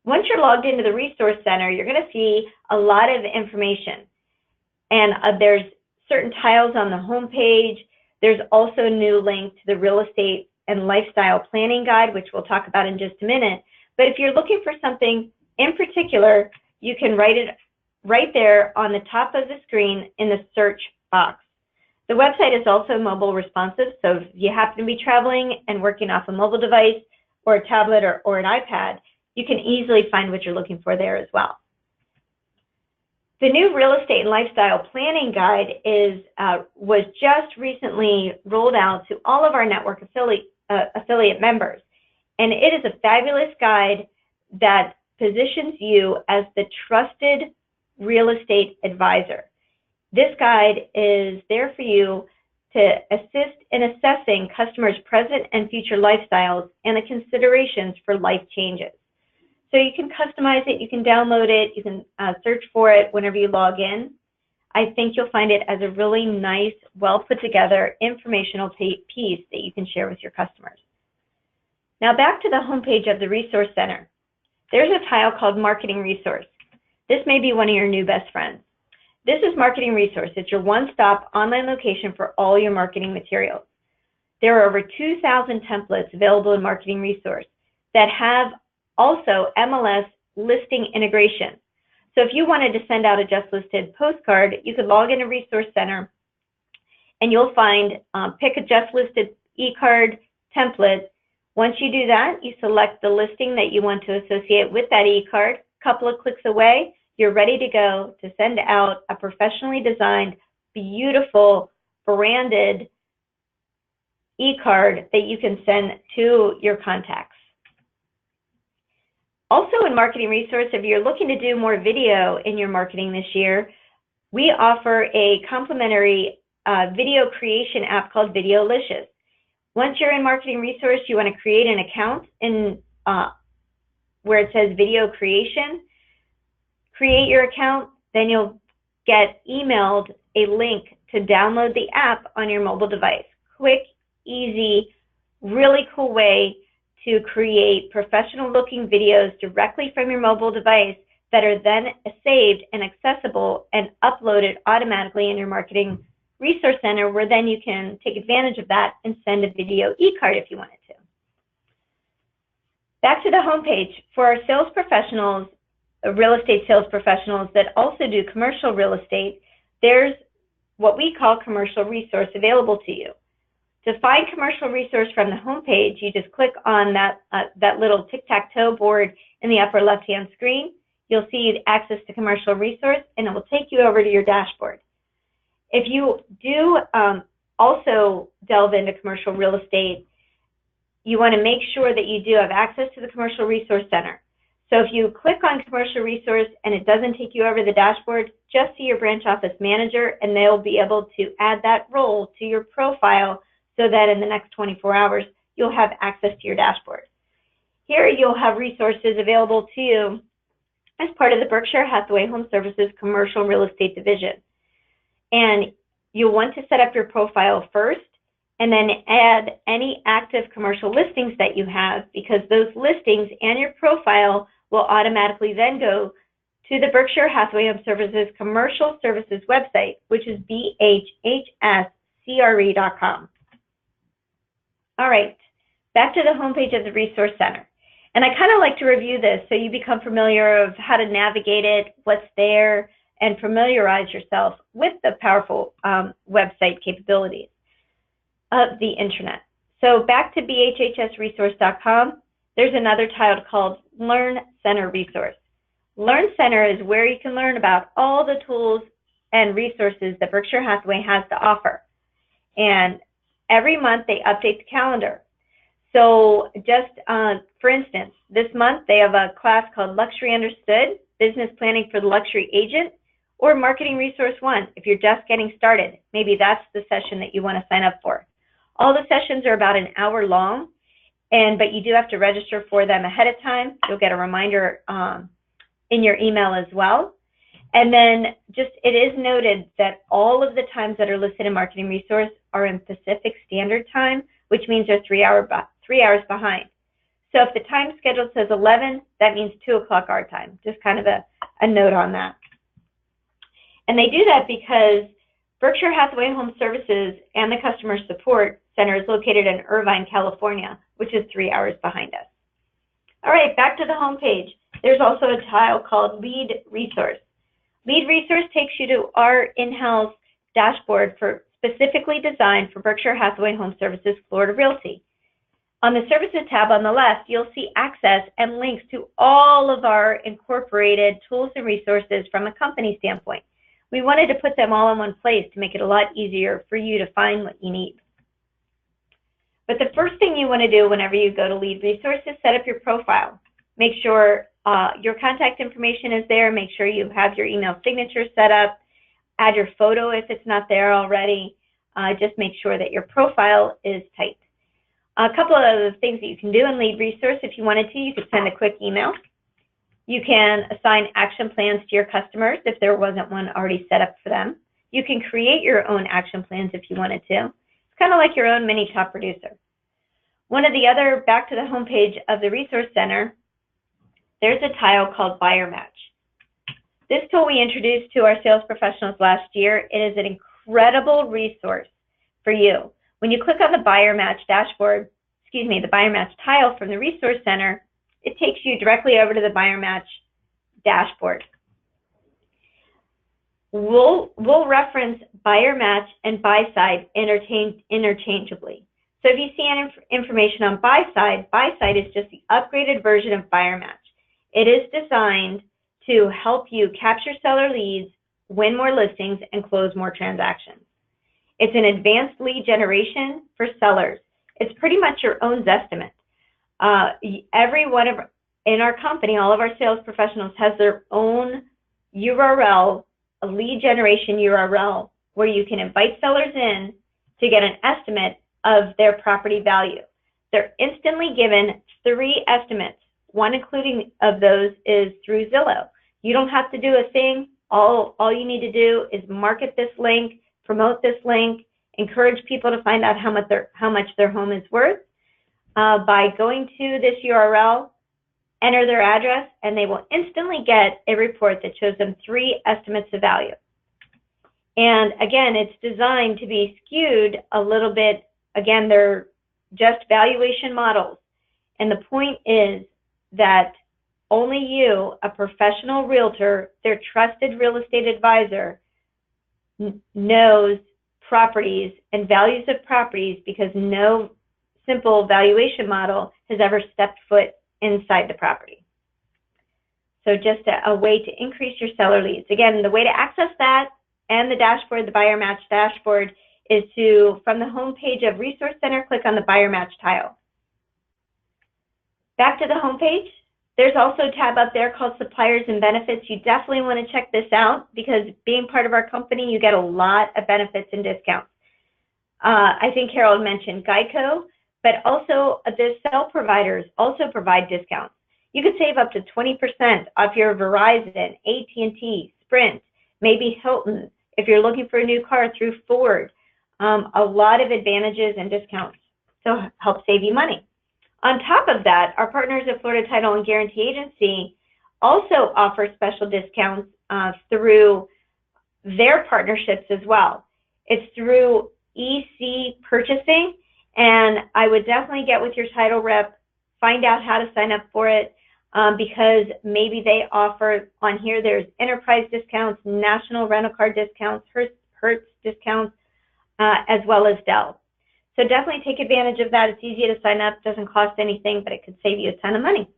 [SPEAKER 1] Once you're logged into the Resource Center, you're going to see a lot of information. And there's certain tiles on the home page. There's also a new link to the Real Estate and Lifestyle Planning Guide, which we'll talk about in just a minute. But if you're looking for something in particular, you can write it right there on the top of the screen in the search box. The website is also mobile responsive, so if you happen to be traveling and working off a mobile device or a tablet or an iPad, you can easily find what you're looking for there as well. The new Real Estate and Lifestyle Planning Guide was just recently rolled out to all of our network affiliate members. And it is a fabulous guide that positions you as the trusted real estate advisor. This guide is there for you to assist in assessing customers' present and future lifestyles and the considerations for life changes. So you can customize it, you can download it, you can search for it whenever you log in. I think you'll find it as a really nice, well put together informational piece that you can share with your customers. Now back to the homepage of the Resource Center. There's a tile called Marketing Resource. This may be one of your new best friends. This is Marketing Resource. It's your one-stop online location for all your marketing materials. There are over 2,000 templates available in Marketing Resource that have also MLS listing integration. So if you wanted to send out a just listed postcard, you could log into Resource Center and you'll find pick a just listed e-card template. Once you do that, you select the listing that you want to associate with that e-card. A couple of clicks away, you're ready to go to send out a professionally designed, beautiful, branded e-card that you can send to your contacts. Also in Marketing Resource, if you're looking to do more video in your marketing this year, we offer a complimentary video creation app called Videolicious. Once you're in Marketing Resource, you want to create an account in where it says Video Creation. Create your account, then you'll get emailed a link to download the app on your mobile device. Quick, easy, really cool way to create professional-looking videos directly from your mobile device that are then saved and accessible and uploaded automatically in your Marketing Resource Center, where then you can take advantage of that and send a video e-card if you wanted to. Back to the homepage. For our sales professionals, real estate sales professionals that also do commercial real estate, there's what we call Commercial Resource available to you. To find Commercial Resource from the homepage, you just click on that little tic-tac-toe board in the upper left-hand screen. You'll see access to Commercial Resource, and it will take you over to your dashboard. If you do also delve into commercial real estate, you want to make sure that you do have access to the Commercial Resource Center. So if you click on Commercial Resource and it doesn't take you over to the dashboard, just see your branch office manager, and they'll be able to add that role to your profile so that in the next 24 hours, you'll have access to your dashboard. Here you'll have resources available to you as part of the Berkshire Hathaway Home Services Commercial Real Estate Division. And you'll want to set up your profile first and then add any active commercial listings that you have, because those listings and your profile will automatically then go to the Berkshire Hathaway Home Services Commercial Services website, which is BHHSCRE.com. All right, back to the homepage of the Resource Center. And I kind of like to review this so you become familiar of how to navigate it, what's there, and familiarize yourself with the powerful website capabilities of the internet. So back to BHHSresource.com, there's another tile called Learn Center Resource. Learn Center is where you can learn about all the tools and resources that Berkshire Hathaway has to offer. And every month they update the calendar. So just for instance, this month they have a class called Luxury Understood, Business Planning for the Luxury Agent, or Marketing Resource 1 if you're just getting started. Maybe that's the session that you want to sign up for. All the sessions are about an hour long, but you do have to register for them ahead of time. You'll get a reminder in your email as well. And then just it is noted that all of the times that are listed in Marketing Resource are in Pacific Standard Time, which means they're 3 hours behind. So if the time schedule says 11, that means 2 o'clock our time. Just kind of a note on that. And they do that because Berkshire Hathaway Home Services and the Customer Support Center is located in Irvine, California, which is 3 hours behind us. All right, back to the home page. There's also a tile called Lead Resource. Lead Resource takes you to our in-house dashboard specifically designed for Berkshire Hathaway Home Services Florida Realty. On the Services tab on the left, you'll see access and links to all of our incorporated tools and resources from a company standpoint. We wanted to put them all in one place to make it a lot easier for you to find what you need. But the first thing you want to do whenever you go to Lead Resource is set up your profile. Make sure your contact information is there. Make sure you have your email signature set up. Add your photo if it's not there already. Just make sure that your profile is tight. A couple of other things that you can do in Lead Resource, if you wanted to, you could send a quick email. You can assign action plans to your customers if there wasn't one already set up for them. You can create your own action plans if you wanted to. It's kind of like your own mini top producer. One of the other, back to the homepage of the Resource Center, there's a tile called Buyer Match. This tool we introduced to our sales professionals last year. It is an incredible resource for you. When you click on the Buyer Match dashboard, the Buyer Match tile from the Resource Center, it takes you directly over to the Buyer Match dashboard. we'll reference buyer match and buy side interchangeably. So if you see any information on buy side is just the upgraded version of buyer match. It is designed to help you capture seller leads, win more listings, and close more transactions. It's an advanced lead generation for sellers. It's pretty much your own Zestimate. Every one of in our company, all of our sales professionals has their own URL, a lead generation URL, where you can invite sellers in to get an estimate of their property value. They're instantly given 3 estimates. One including of those is through Zillow. You don't have to do a thing. All you need to do is market this link, promote this link, encourage people to find out how much their home is worth by going to this URL, enter their address, and they will instantly get a report that shows them 3 estimates of value. And again, it's designed to be skewed a little bit. Again, they're just valuation models. And the point is that only you, a professional realtor, their trusted real estate advisor, knows properties and values of properties, because no simple valuation model has ever stepped foot inside the property. So just a way to increase your seller leads. Again, the way to access that and the dashboard, the Buyer Match dashboard, is to, from the home page of Resource Center, click on the Buyer Match tile. Back to the home page, there's also a tab up there called Suppliers and Benefits. You definitely want to check this out, because being part of our company, you get a lot of benefits and discounts. I think Carol mentioned Geico, but also the cell providers also provide discounts. You could save up to 20% off your Verizon, AT&T, Sprint, maybe Hilton, if you're looking for a new car through Ford. A lot of advantages and discounts to help save you money. On top of that, our partners at Florida Title and Guarantee Agency also offer special discounts through their partnerships as well. It's through EC purchasing, and I would definitely get with your title rep, find out how to sign up for it, because maybe they offer on here, there's enterprise discounts, national rental car discounts, Hertz discounts, as well as Dell. So definitely take advantage of that. It's easy to sign up, doesn't cost anything, but it could save you a ton of money.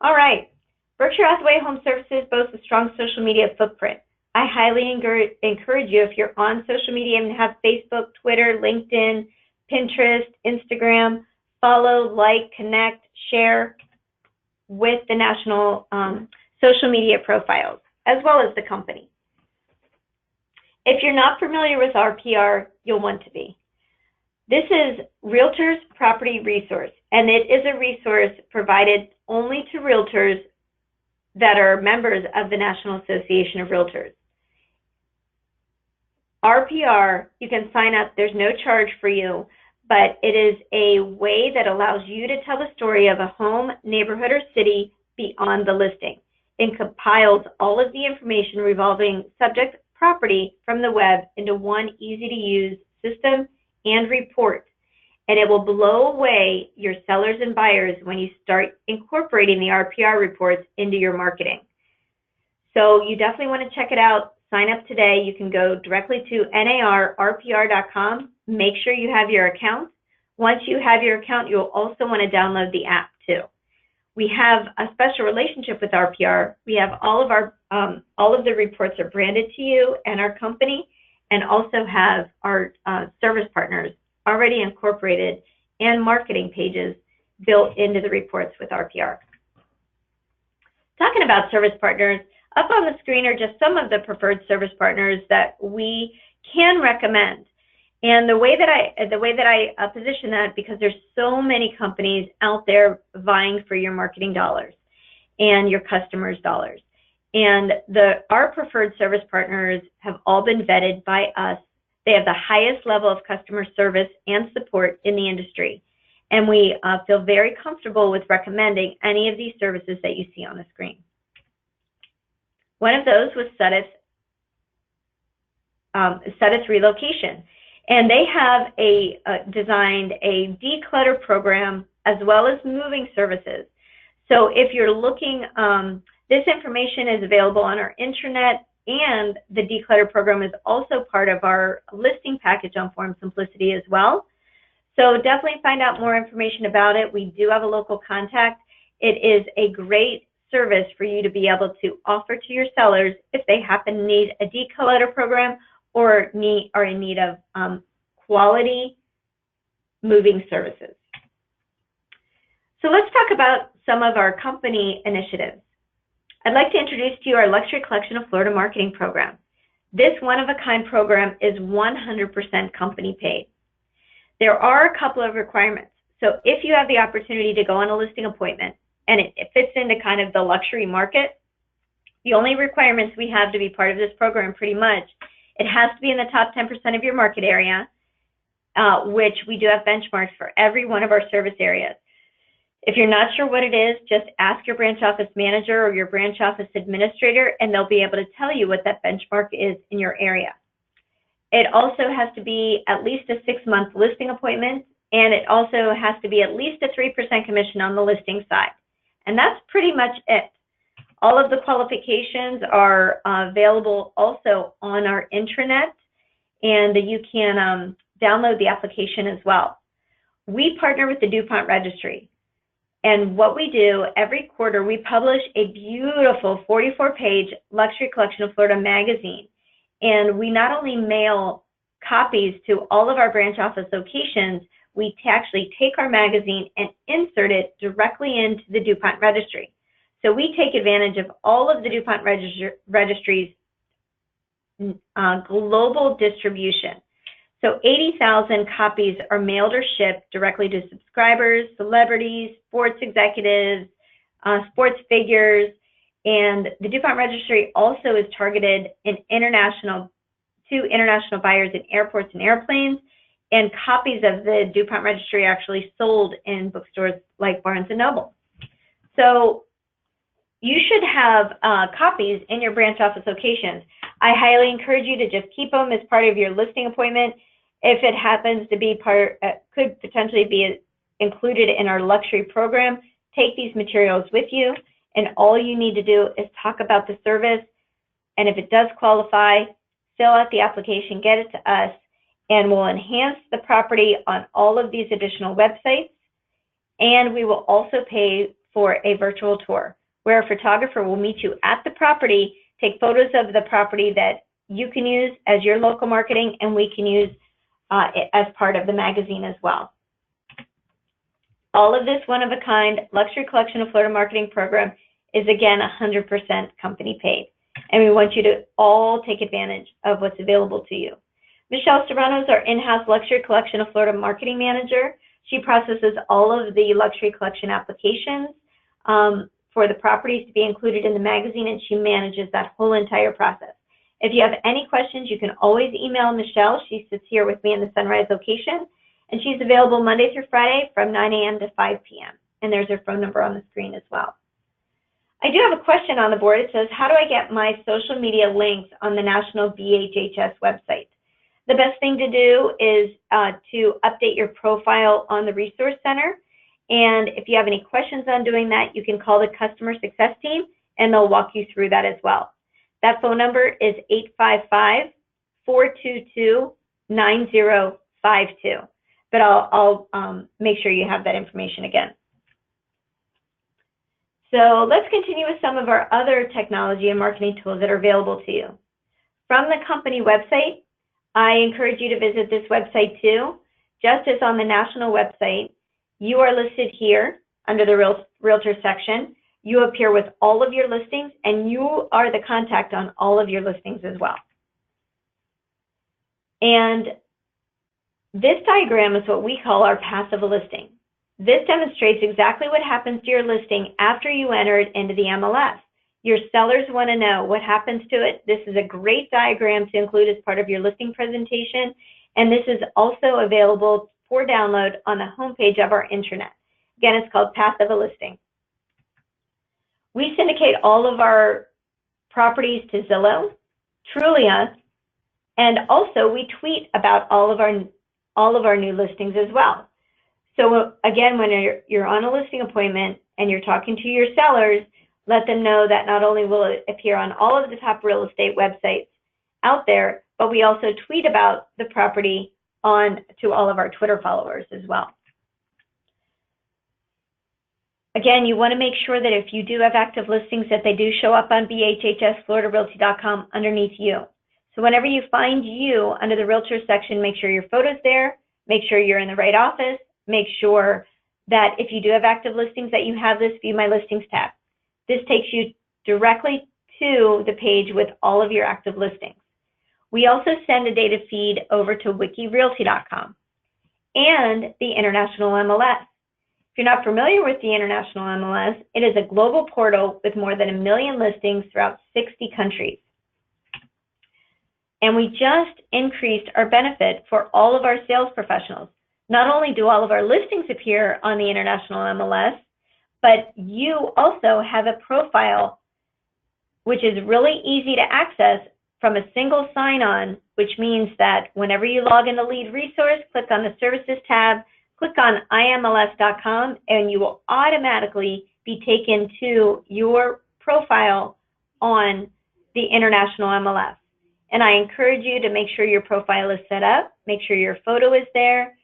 [SPEAKER 1] All right, Berkshire Hathaway Home Services boasts a strong social media footprint. I highly encourage you, if you're on social media and have Facebook, Twitter, LinkedIn, Pinterest, Instagram, follow, like, connect, share with the national social media profiles, as well as the company. If you're not familiar with RPR, you'll want to be. This is Realtors Property Resource, and it is a resource provided only to realtors that are members of the National Association of Realtors. RPR, you can sign up, there's no charge for you, but it is a way that allows you to tell the story of a home, neighborhood, or city beyond the listing. It compiles all of the information revolving subject property from the web into one easy-to-use system and report, and it will blow away your sellers and buyers when you start incorporating the RPR reports into your marketing. So you definitely want to check it out. Sign up today. You can go directly to narrpr.com. Make sure you have your account. Once you have your account, you'll also want to download the app too. We have a special relationship with RPR. We have all of the reports are branded to you and our company, and also have our service partners already incorporated and marketing pages built into the reports with RPR. Talking about service partners, up on the screen are just some of the preferred service partners that we can recommend. And the way that I position that, because there's so many companies out there vying for your marketing dollars and your customers' dollars. And our preferred service partners have all been vetted by us. They have the highest level of customer service and support in the industry. And we feel very comfortable with recommending any of these services that you see on the screen. One of those was Sudis Relocation. And they have designed a declutter program as well as moving services. So if you're looking, this information is available on our intranet and the declutter program is also part of our listing package on Form Simplicity as well. So definitely find out more information about it. We do have a local contact. It is a great service for you to be able to offer to your sellers if they happen to need a declutter program or are in need of quality moving services. So let's talk about some of our company initiatives. I'd like to introduce to you our Luxury Collection of Florida Marketing Program. This one-of-a-kind program is 100% company paid. There are a couple of requirements. So if you have the opportunity to go on a listing appointment and it fits into kind of the luxury market, the only requirements we have to be part of this program pretty much, it has to be in the top 10% of your market area, which we do have benchmarks for every one of our service areas. If you're not sure what it is, just ask your branch office manager or your branch office administrator, and they'll be able to tell you what that benchmark is in your area. It also has to be at least a 6-month listing appointment, and it also has to be at least a 3% commission on the listing side. And that's pretty much it. All of the qualifications are available also on our intranet, and you can download the application as well. We partner with the DuPont Registry. And what we do, every quarter, we publish a beautiful 44-page Luxury Collection of Florida magazine. And we not only mail copies to all of our branch office locations, we actually take our magazine and insert it directly into the DuPont Registry. So we take advantage of all of the DuPont Registry's global distribution. So 80,000 copies are mailed or shipped directly to subscribers, celebrities, sports executives, sports figures, and the DuPont Registry also is targeted in to international buyers in airports and airplanes, and copies of the DuPont Registry are actually sold in bookstores like Barnes & Noble. So you should have copies in your branch office locations. I highly encourage you to just keep them as part of your listing appointment. If it happens to be could potentially be included in our luxury program, take these materials with you, and all you need to do is talk about the service, and if it does qualify, fill out the application, get it to us, and we'll enhance the property on all of these additional websites, and we will also pay for a virtual tour where a photographer will meet you at the property, take photos of the property that you can use as your local marketing, and we can use as part of the magazine as well. All of this one-of-a-kind Luxury Collection of Florida Marketing Program is, again, 100% company paid. And we want you to all take advantage of what's available to you. Michelle Serrano is our in-house Luxury Collection of Florida Marketing Manager. She processes all of the luxury collection applications for the properties to be included in the magazine, and she manages that whole entire process. If you have any questions, you can always email Michelle. She sits here with me in the Sunrise location, and she's available Monday through Friday from 9 a.m. to 5 p.m. And there's her phone number on the screen as well. I do have a question on the board. It says, how do I get my social media links on the National BHHS website? The best thing to do is to update your profile on the Resource Center. And if you have any questions on doing that, you can call the Customer Success Team, and they'll walk you through that as well. That phone number is 855-422-9052. But I'll make sure you have that information again. So let's continue with some of our other technology and marketing tools that are available to you. From the company website, I encourage you to visit this website too. Just as on the national website, you are listed here under the Realtor section. You appear with all of your listings, and you are the contact on all of your listings as well. And this diagram is what we call our path of a listing. This demonstrates exactly what happens to your listing after you enter it into the MLS. Your sellers want to know what happens to it. This is a great diagram to include as part of your listing presentation, and this is also available for download on the homepage of our intranet. Again, it's called Path of a Listing. We syndicate all of our properties to Zillow, Trulia, and also we tweet about all of our new listings as well. So again, when you're on a listing appointment and you're talking to your sellers, Let them know that not only will it appear on all of the top real estate websites out there, but we also tweet about the property on to all of our Twitter followers as well. Again, you want to make sure that if you do have active listings, that they do show up on BHHS, underneath you. So whenever you find you under the realtor section, make sure your photo's there, make sure you're in the right office, make sure that if you do have active listings that you have this View My Listings tab. This takes you directly to the page with all of your active listings. We also send a data feed over to wikirealty.com and the International MLS. If you're not familiar with the International MLS, it is a global portal with more than 1 million listings throughout 60 countries. And we just increased our benefit for all of our sales professionals. Not only do all of our listings appear on the International MLS, but you also have a profile which is really easy to access from a single sign-on, which means that whenever you log into Lead Resource, click on the Services tab, click on imls.com, and you will automatically be taken to your profile on the International MLS. And I encourage you to make sure your profile is set up, make sure your photo is there,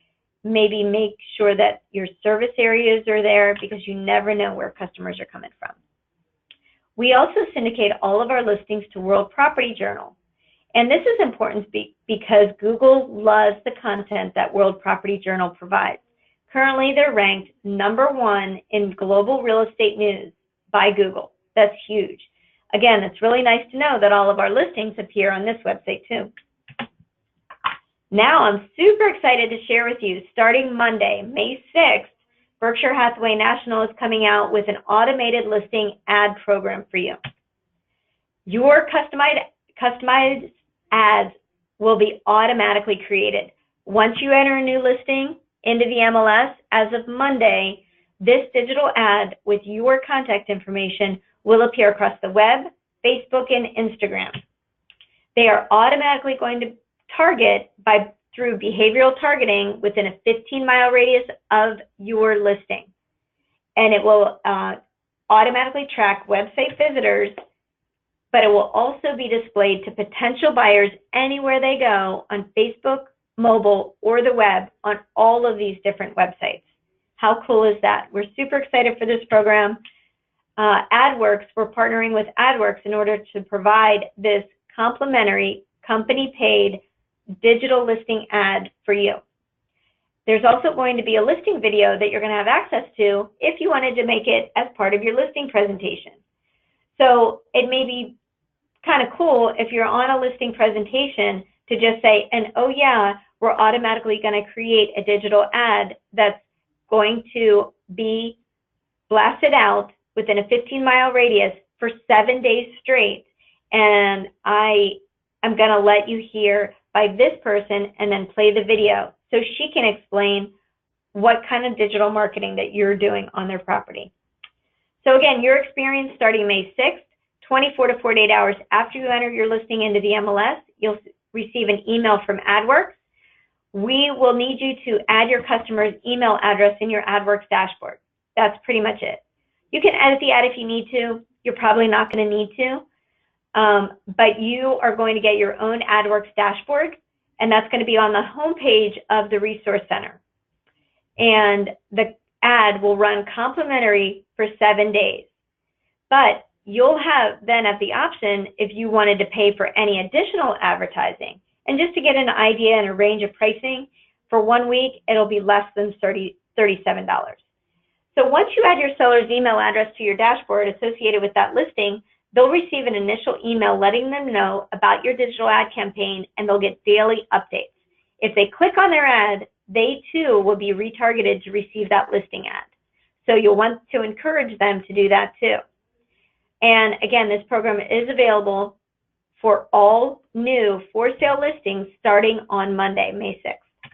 [SPEAKER 1] maybe make sure that your service areas are there, because you never know where customers are coming from. We also syndicate all of our listings to World Property Journal. And this is important because Google loves the content that World Property Journal provides. Currently, they're ranked #1 in global real estate news by Google. That's huge. Again, it's really nice to know that all of our listings appear on this website too. Now I'm super excited to share with you, starting Monday, May 6th, Berkshire Hathaway National is coming out with an automated listing ad program for you. Your customized ads will be automatically created. Once you enter a new listing into the MLS, as of Monday, this digital ad with your contact information will appear across the web, Facebook, and Instagram. They are automatically going to target through behavioral targeting within a 15-mile radius of your listing. And it will automatically track website visitors, but it will also be displayed to potential buyers anywhere they go on Facebook, mobile, or the web on all of these different websites. How cool is that? We're super excited for this program. AdWorks, we're partnering with AdWorks in order to provide this complimentary company-paid digital listing ad for you. There's also going to be a listing video that you're going to have access to if you wanted to make it as part of your listing presentation. So it may be kind of cool if you're on a listing presentation to just say, and oh yeah, we're automatically going to create a digital ad that's going to be blasted out within a 15-mile radius for 7 days straight. And I am going to let you hear by this person and then play the video so she can explain what kind of digital marketing that you're doing on their property. So again, your experience starting May 6th, 24 to 48 hours after you enter your listing into the MLS, you'll receive an email from AdWorks. We will need you to add your customer's email address in your AdWorks dashboard. That's pretty much it. You can edit the ad if you need to. You're probably not going to need to. But you are going to get your own AdWorks dashboard, and that's going to be on the homepage of the Resource Center. And the ad will run complimentary for 7 days. But you'll then have the option if you wanted to pay for any additional advertising. And just to get an idea and a range of pricing, for 1 week, it'll be less than $37. So once you add your seller's email address to your dashboard associated with that listing, they'll receive an initial email letting them know about your digital ad campaign, and they'll get daily updates. If they click on their ad, they too will be retargeted to receive that listing ad. So you'll want to encourage them to do that too. And again, this program is available for all new for sale listings starting on Monday, May 6th.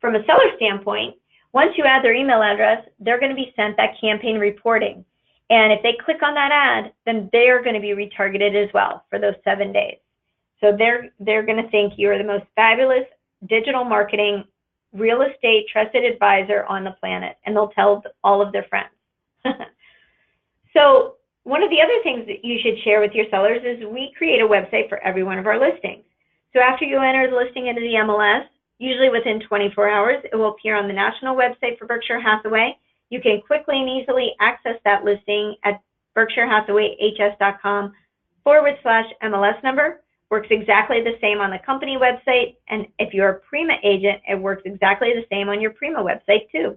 [SPEAKER 1] From a seller standpoint, once you add their email address, they're going to be sent that campaign reporting. And if they click on that ad, then they're going to be retargeted as well for those 7 days. So they're going to think you're the most fabulous digital marketing, real estate trusted advisor on the planet, and they'll tell all of their friends. So One of the other things that you should share with your sellers is we create a website for every one of our listings. So after you enter the listing into the MLS, usually within 24 hours, it will appear on the national website for Berkshire Hathaway. You can quickly and easily access that listing at BerkshireHathawayHS.com/MLS number. Works exactly the same on the company website, and if you're a Prima agent, it works exactly the same on your Prima website too.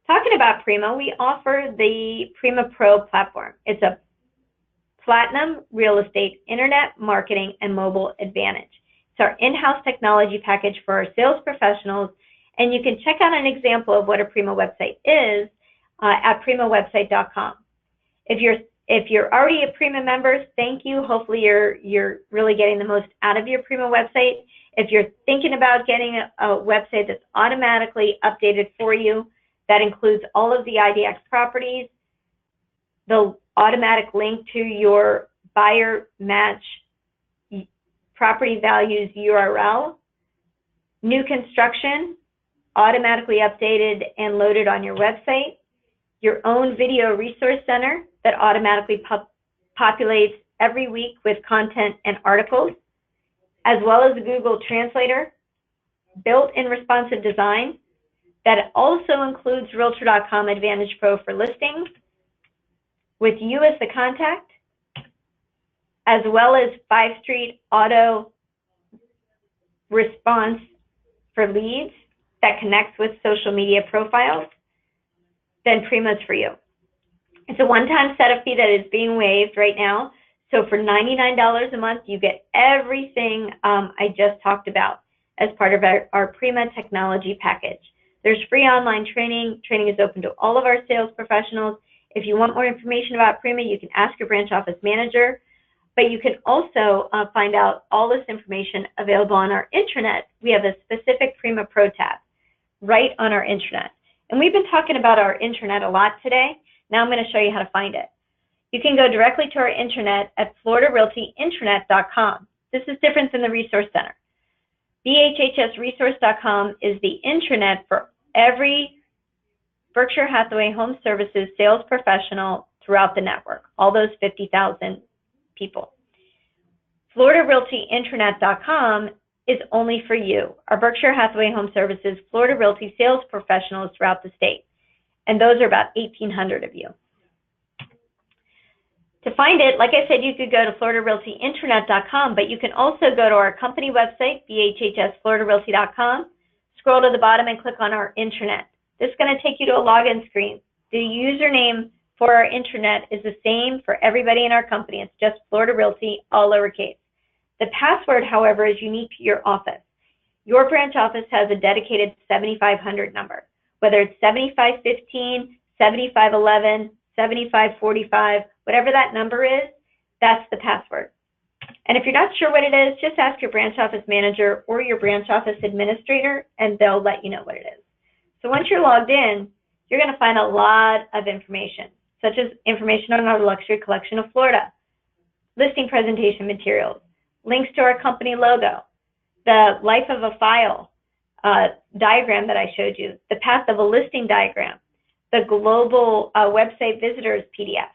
[SPEAKER 1] Talking about Prima, we offer the Prima Pro platform. It's a platinum real estate, internet marketing, and mobile advantage. It's our in-house technology package for our sales professionals, and you can check out an example of what a Prima website is at primawebsite.com. If you're already a Prima member, thank you. Hopefully you're really getting the most out of your Prima website. If you're thinking about getting a website that's automatically updated for you, that includes all of the IDX properties, the automatic link to your buyer match property values URL, new construction, automatically updated and loaded on your website, your own video resource center that automatically populates every week with content and articles, as well as a Google Translator, built-in responsive design that also includes Realtor.com Advantage Pro for listings, with you as the contact, as well as 5 Street auto response for leads that connects with social media profiles, then Prima's for you. It's a one-time setup fee that is being waived right now. So for $99 a month, you get everything I just talked about as part of our Prima technology package. There's free online training. Training is open to all of our sales professionals. If you want more information about Prima, you can ask your branch office manager, but you can also find out all this information available on our intranet. We have a specific Prima Pro tab right on our intranet. And we've been talking about our intranet a lot today. Now I'm going to show you how to find it. You can go directly to our intranet at FloridaRealtyIntranet.com. This is different than the Resource Center. BHHSresource.com is the intranet for every Berkshire Hathaway Home Services sales professional throughout the network, all those 50,000 people. FloridaRealtyIntranet.com is only for you, our Berkshire Hathaway Home Services Florida Realty sales professionals throughout the state. And those are about 1,800 of you. To find it, like I said, you could go to FloridaRealtyIntranet.com, but you can also go to our company website, BHHSFloridaRealty.com, scroll to the bottom and click on our intranet. This is going to take you to a login screen. The username for our intranet is the same for everybody in our company. It's just Florida Realty, all lowercase. The password, however, is unique to your office. Your branch office has a dedicated 7500 number, whether it's 7515, 7511, 7545, whatever that number is, that's the password. And if you're not sure what it is, just ask your branch office manager or your branch office administrator, and they'll let you know what it is. So once you're logged in, you're going to find a lot of information, such as information on our luxury collection of Florida, listing presentation materials, links to our company logo, the life of a file diagram that I showed you, the path of a listing diagram, the global website visitors PDF.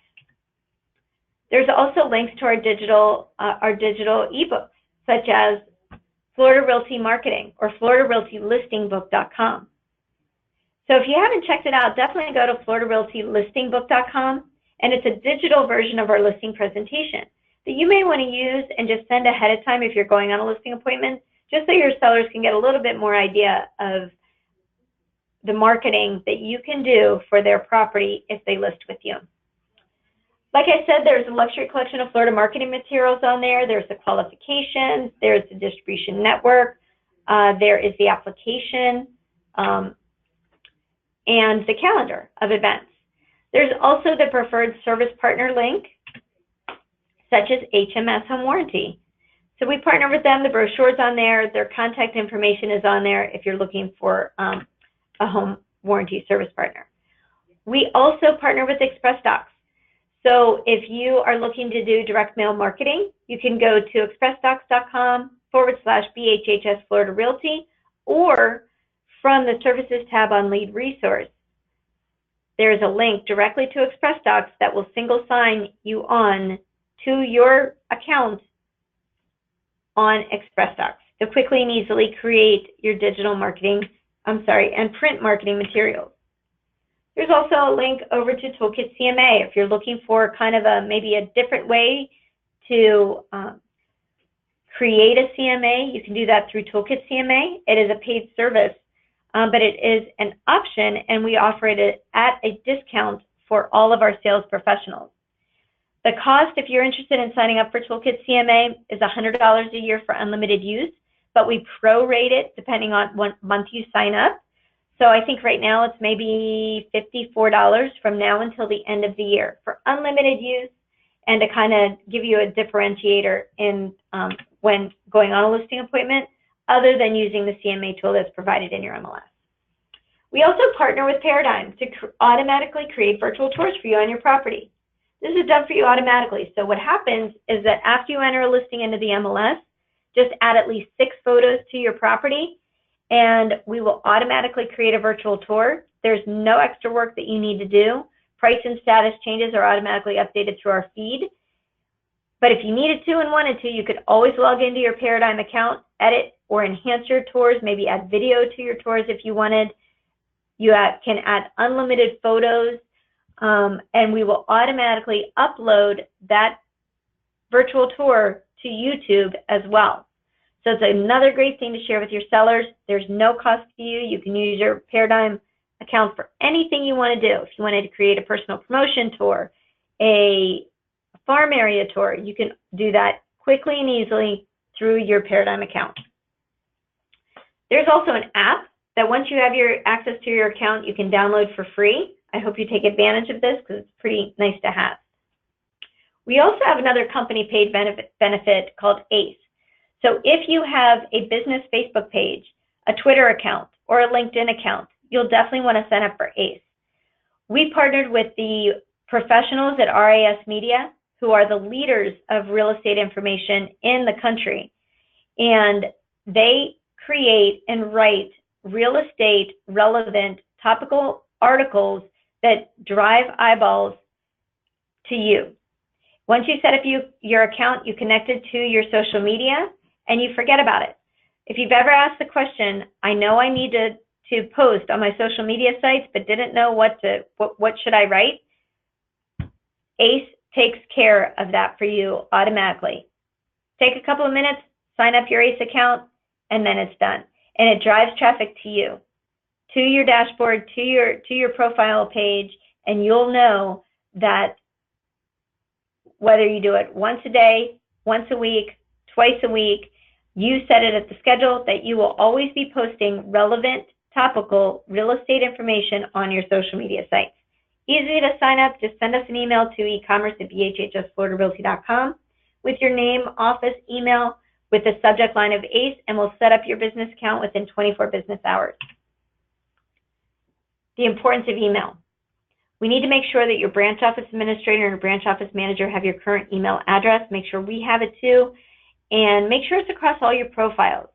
[SPEAKER 1] There's also links to our digital ebooks, such as Florida Realty Marketing or FloridaRealtyListingBook.com. So if you haven't checked it out, definitely go to FloridaRealtyListingBook.com, and it's a digital version of our listing presentation that you may want to use and just send ahead of time if you're going on a listing appointment, just so your sellers can get a little bit more idea of the marketing that you can do for their property if they list with you. Like I said, there's a luxury collection of Florida marketing materials on there. There's the qualifications, there's the distribution network, there is the application, and the calendar of events. There's also the preferred service partner link, such as HMS Home Warranty. So we partner with them, the brochure's on there, their contact information is on there if you're looking for a home warranty service partner. We also partner with Express Docs. So if you are looking to do direct mail marketing, you can go to expressdocs.com/BHHS Florida Realty, or from the services tab on lead resource, there is a link directly to ExpressDocs that will single sign you on to your account on ExpressDocs to quickly and easily create your digital marketing, and print marketing materials. There's also a link over to Toolkit CMA if you're looking for kind of maybe a different way to create a CMA. You can do that through Toolkit CMA. It is a paid service, but it is an option, and we offer it at a discount for all of our sales professionals. The cost, if you're interested in signing up for Toolkit CMA, is $100 a year for unlimited use, but we prorate it depending on what month you sign up. So I think right now it's maybe $54 from now until the end of the year for unlimited use, and to kind of give you a differentiator in when going on a listing appointment, other than using the CMA tool that's provided in your MLS. We also partner with Paradigm to automatically create virtual tours for you on your property. This is done for you automatically. So what happens is that after you enter a listing into the MLS, just add at least 6 photos to your property, and we will automatically create a virtual tour. There's no extra work that you need to do. Price and status changes are automatically updated through our feed. But if you needed to and wanted to, you could always log into your Paradigm account, edit or enhance your tours, maybe add video to your tours if you wanted. You can add unlimited photos, and we will automatically upload that virtual tour to YouTube as well. So it's another great thing to share with your sellers. There's no cost to you. You can use your Paradigm account for anything you want to do. If you wanted to create a personal promotion tour, a farm area tour, you can do that quickly and easily through your Paradigm account. There's also an app that once you have your access to your account, you can download for free. I hope you take advantage of this because it's pretty nice to have. We also have another company paid benefit called ACE. So if you have a business Facebook page, a Twitter account, or a LinkedIn account, you'll definitely want to sign up for ACE. We partnered with the professionals at RAS Media, who are the leaders of real estate information in the country, and they create and write real estate relevant topical articles that drive eyeballs to you. Once you set up your account, you connect it to your social media, and you forget about it. If you've ever asked the question, I know I need to post on my social media sites, but didn't know what should I write, ACE takes care of that for you automatically. Take a couple of minutes, sign up your ACE account, and then it's done. And it drives traffic to you, to your dashboard, to your profile page, and you'll know that whether you do it once a day, once a week, twice a week, you set it at the schedule that you will always be posting relevant, topical real estate information on your social media sites. Easy to sign up. Just send us an email to ecommerce@bhhsfloridarealty.com with your name, office, email, with the subject line of ACE, and we'll set up your business account within 24 business hours. The importance of email. We need to make sure that your branch office administrator and your branch office manager have your current email address. Make sure we have it too, and make sure it's across all your profiles.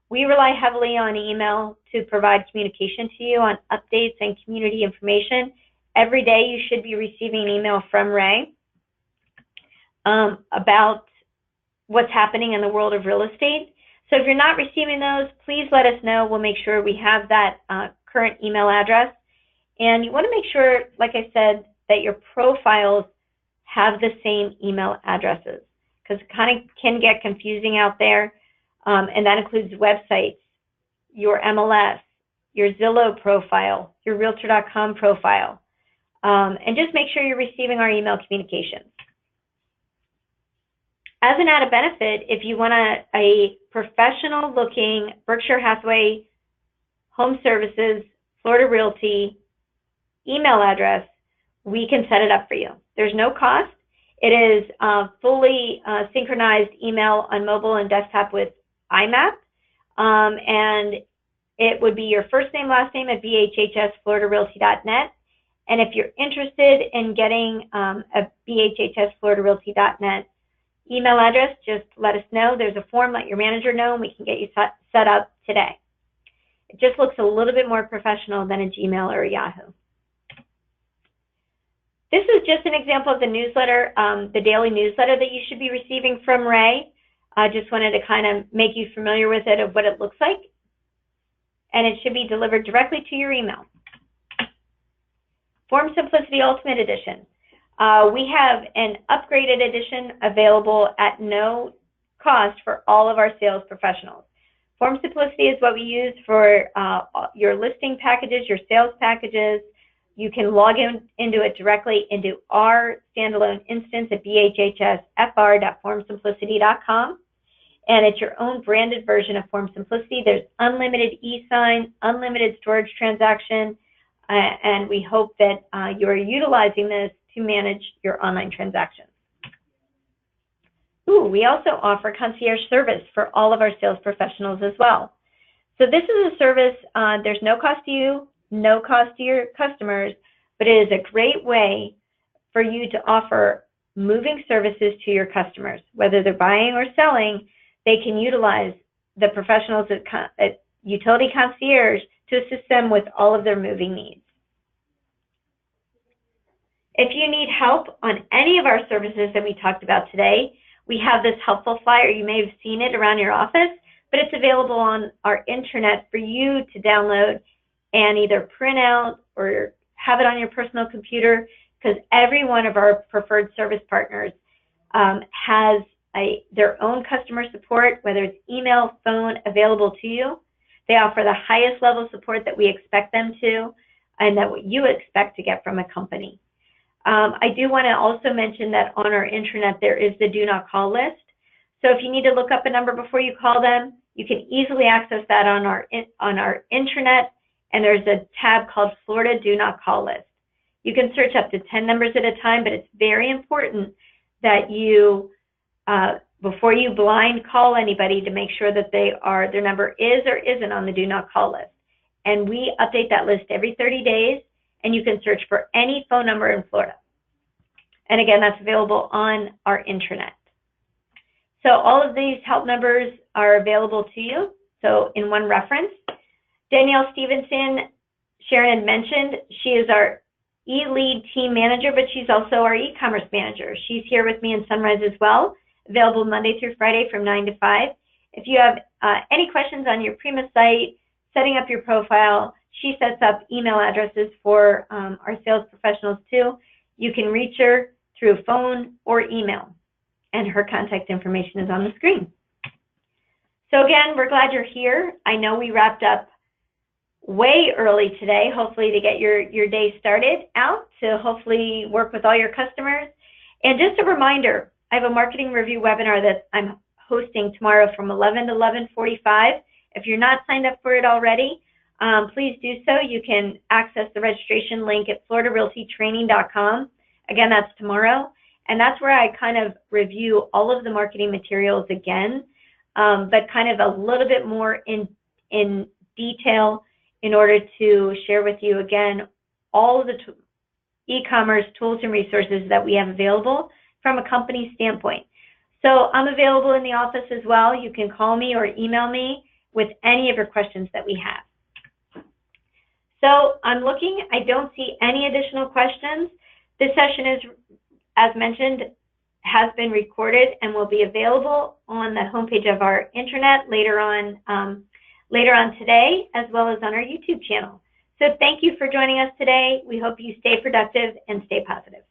[SPEAKER 1] We rely heavily on email to provide communication to you on updates and community information. Every day you should be receiving an email from Ray about what's happening in the world of real estate. So if you're not receiving those, please let us know. We'll make sure we have that current email address. And you want to make sure, like I said, that your profiles have the same email addresses, because it kind of can get confusing out there. And that includes websites, your MLS, your Zillow profile, your Realtor.com profile. And just make sure you're receiving our email communications. As an added benefit, if you want a professional looking Berkshire Hathaway, HomeServices, Florida Realty email address, we can set it up for you. There's no cost. It is fully synchronized email on mobile and desktop with IMAP, and it would be your first name, last name at BHHSFloridaRealty.net. And if you're interested in getting a BHHSFloridaRealty.net email address, just let us know. There's a form, let your manager know, and we can get you set up today. It just looks a little bit more professional than a Gmail or a Yahoo. This is just an example of the newsletter, the daily newsletter that you should be receiving from Ray. I just wanted to kind of make you familiar with it, of what it looks like. And it should be delivered directly to your email. Form Simplicity Ultimate Edition. We have an upgraded edition available at no cost for all of our sales professionals. Form Simplicity is what we use for your listing packages, your sales packages. You can log into it directly into our standalone instance at bhhsfr.formsimplicity.com. And it's your own branded version of Form Simplicity. There's unlimited e-sign, unlimited storage transaction, and we hope that you are utilizing this to manage your online transactions. We also offer concierge service for all of our sales professionals as well. So this is a service, there's no cost to you, no cost to your customers, but it is a great way for you to offer moving services to your customers. Whether they're buying or selling, they can utilize the professionals at Utility Concierge to assist them with all of their moving needs. If you need help on any of our services that we talked about today, we have this helpful flyer. You may have seen it around your office, but it's available on our intranet for you to download and either print out or have it on your personal computer, because every one of our preferred service partners has their own customer support, whether it's email, phone, available to you. They offer the highest level of support that we expect them to, and that what you expect to get from a company. I do want to also mention that on our intranet there is the do not call list. So if you need to look up a number before you call them, you can easily access that on our intranet, and there's a tab called Florida Do Not Call List. You can search up to 10 numbers at a time, but it's very important that you, before you blind call anybody, to make sure that their number is or isn't on the Do Not Call list. And we update that list every 30 days, and you can search for any phone number in Florida. And again, that's available on our intranet. So all of these help numbers are available to you. So in one reference, Danielle Stevenson, Sharon had mentioned, she is our e-lead team manager, but she's also our e-commerce manager. She's here with me in Sunrise as well, available Monday through Friday from 9 to 5. If you have any questions on your Prima site, setting up your profile, she sets up email addresses for our sales professionals too. You can reach her through phone or email, and her contact information is on the screen. So again, we're glad you're here. I know we wrapped up way early today, hopefully to get your day started out, to hopefully work with all your customers. And just a reminder, I have a marketing review webinar that I'm hosting tomorrow from 11 to 11:45. If you're not signed up for it already, please do so. You can access the registration link at floridarealtytraining.com. Again, that's tomorrow. And that's where I kind of review all of the marketing materials again, but kind of a little bit more in detail in order to share with you again all of the e-commerce tools and resources that we have available from a company standpoint. So I'm available in the office as well. You can call me or email me with any of your questions that we have. So I'm looking, I don't see any additional questions. This session is, as mentioned, has been recorded and will be available on the homepage of our intranet later on today, as well as on our YouTube channel. So thank you for joining us today. We hope you stay productive and stay positive.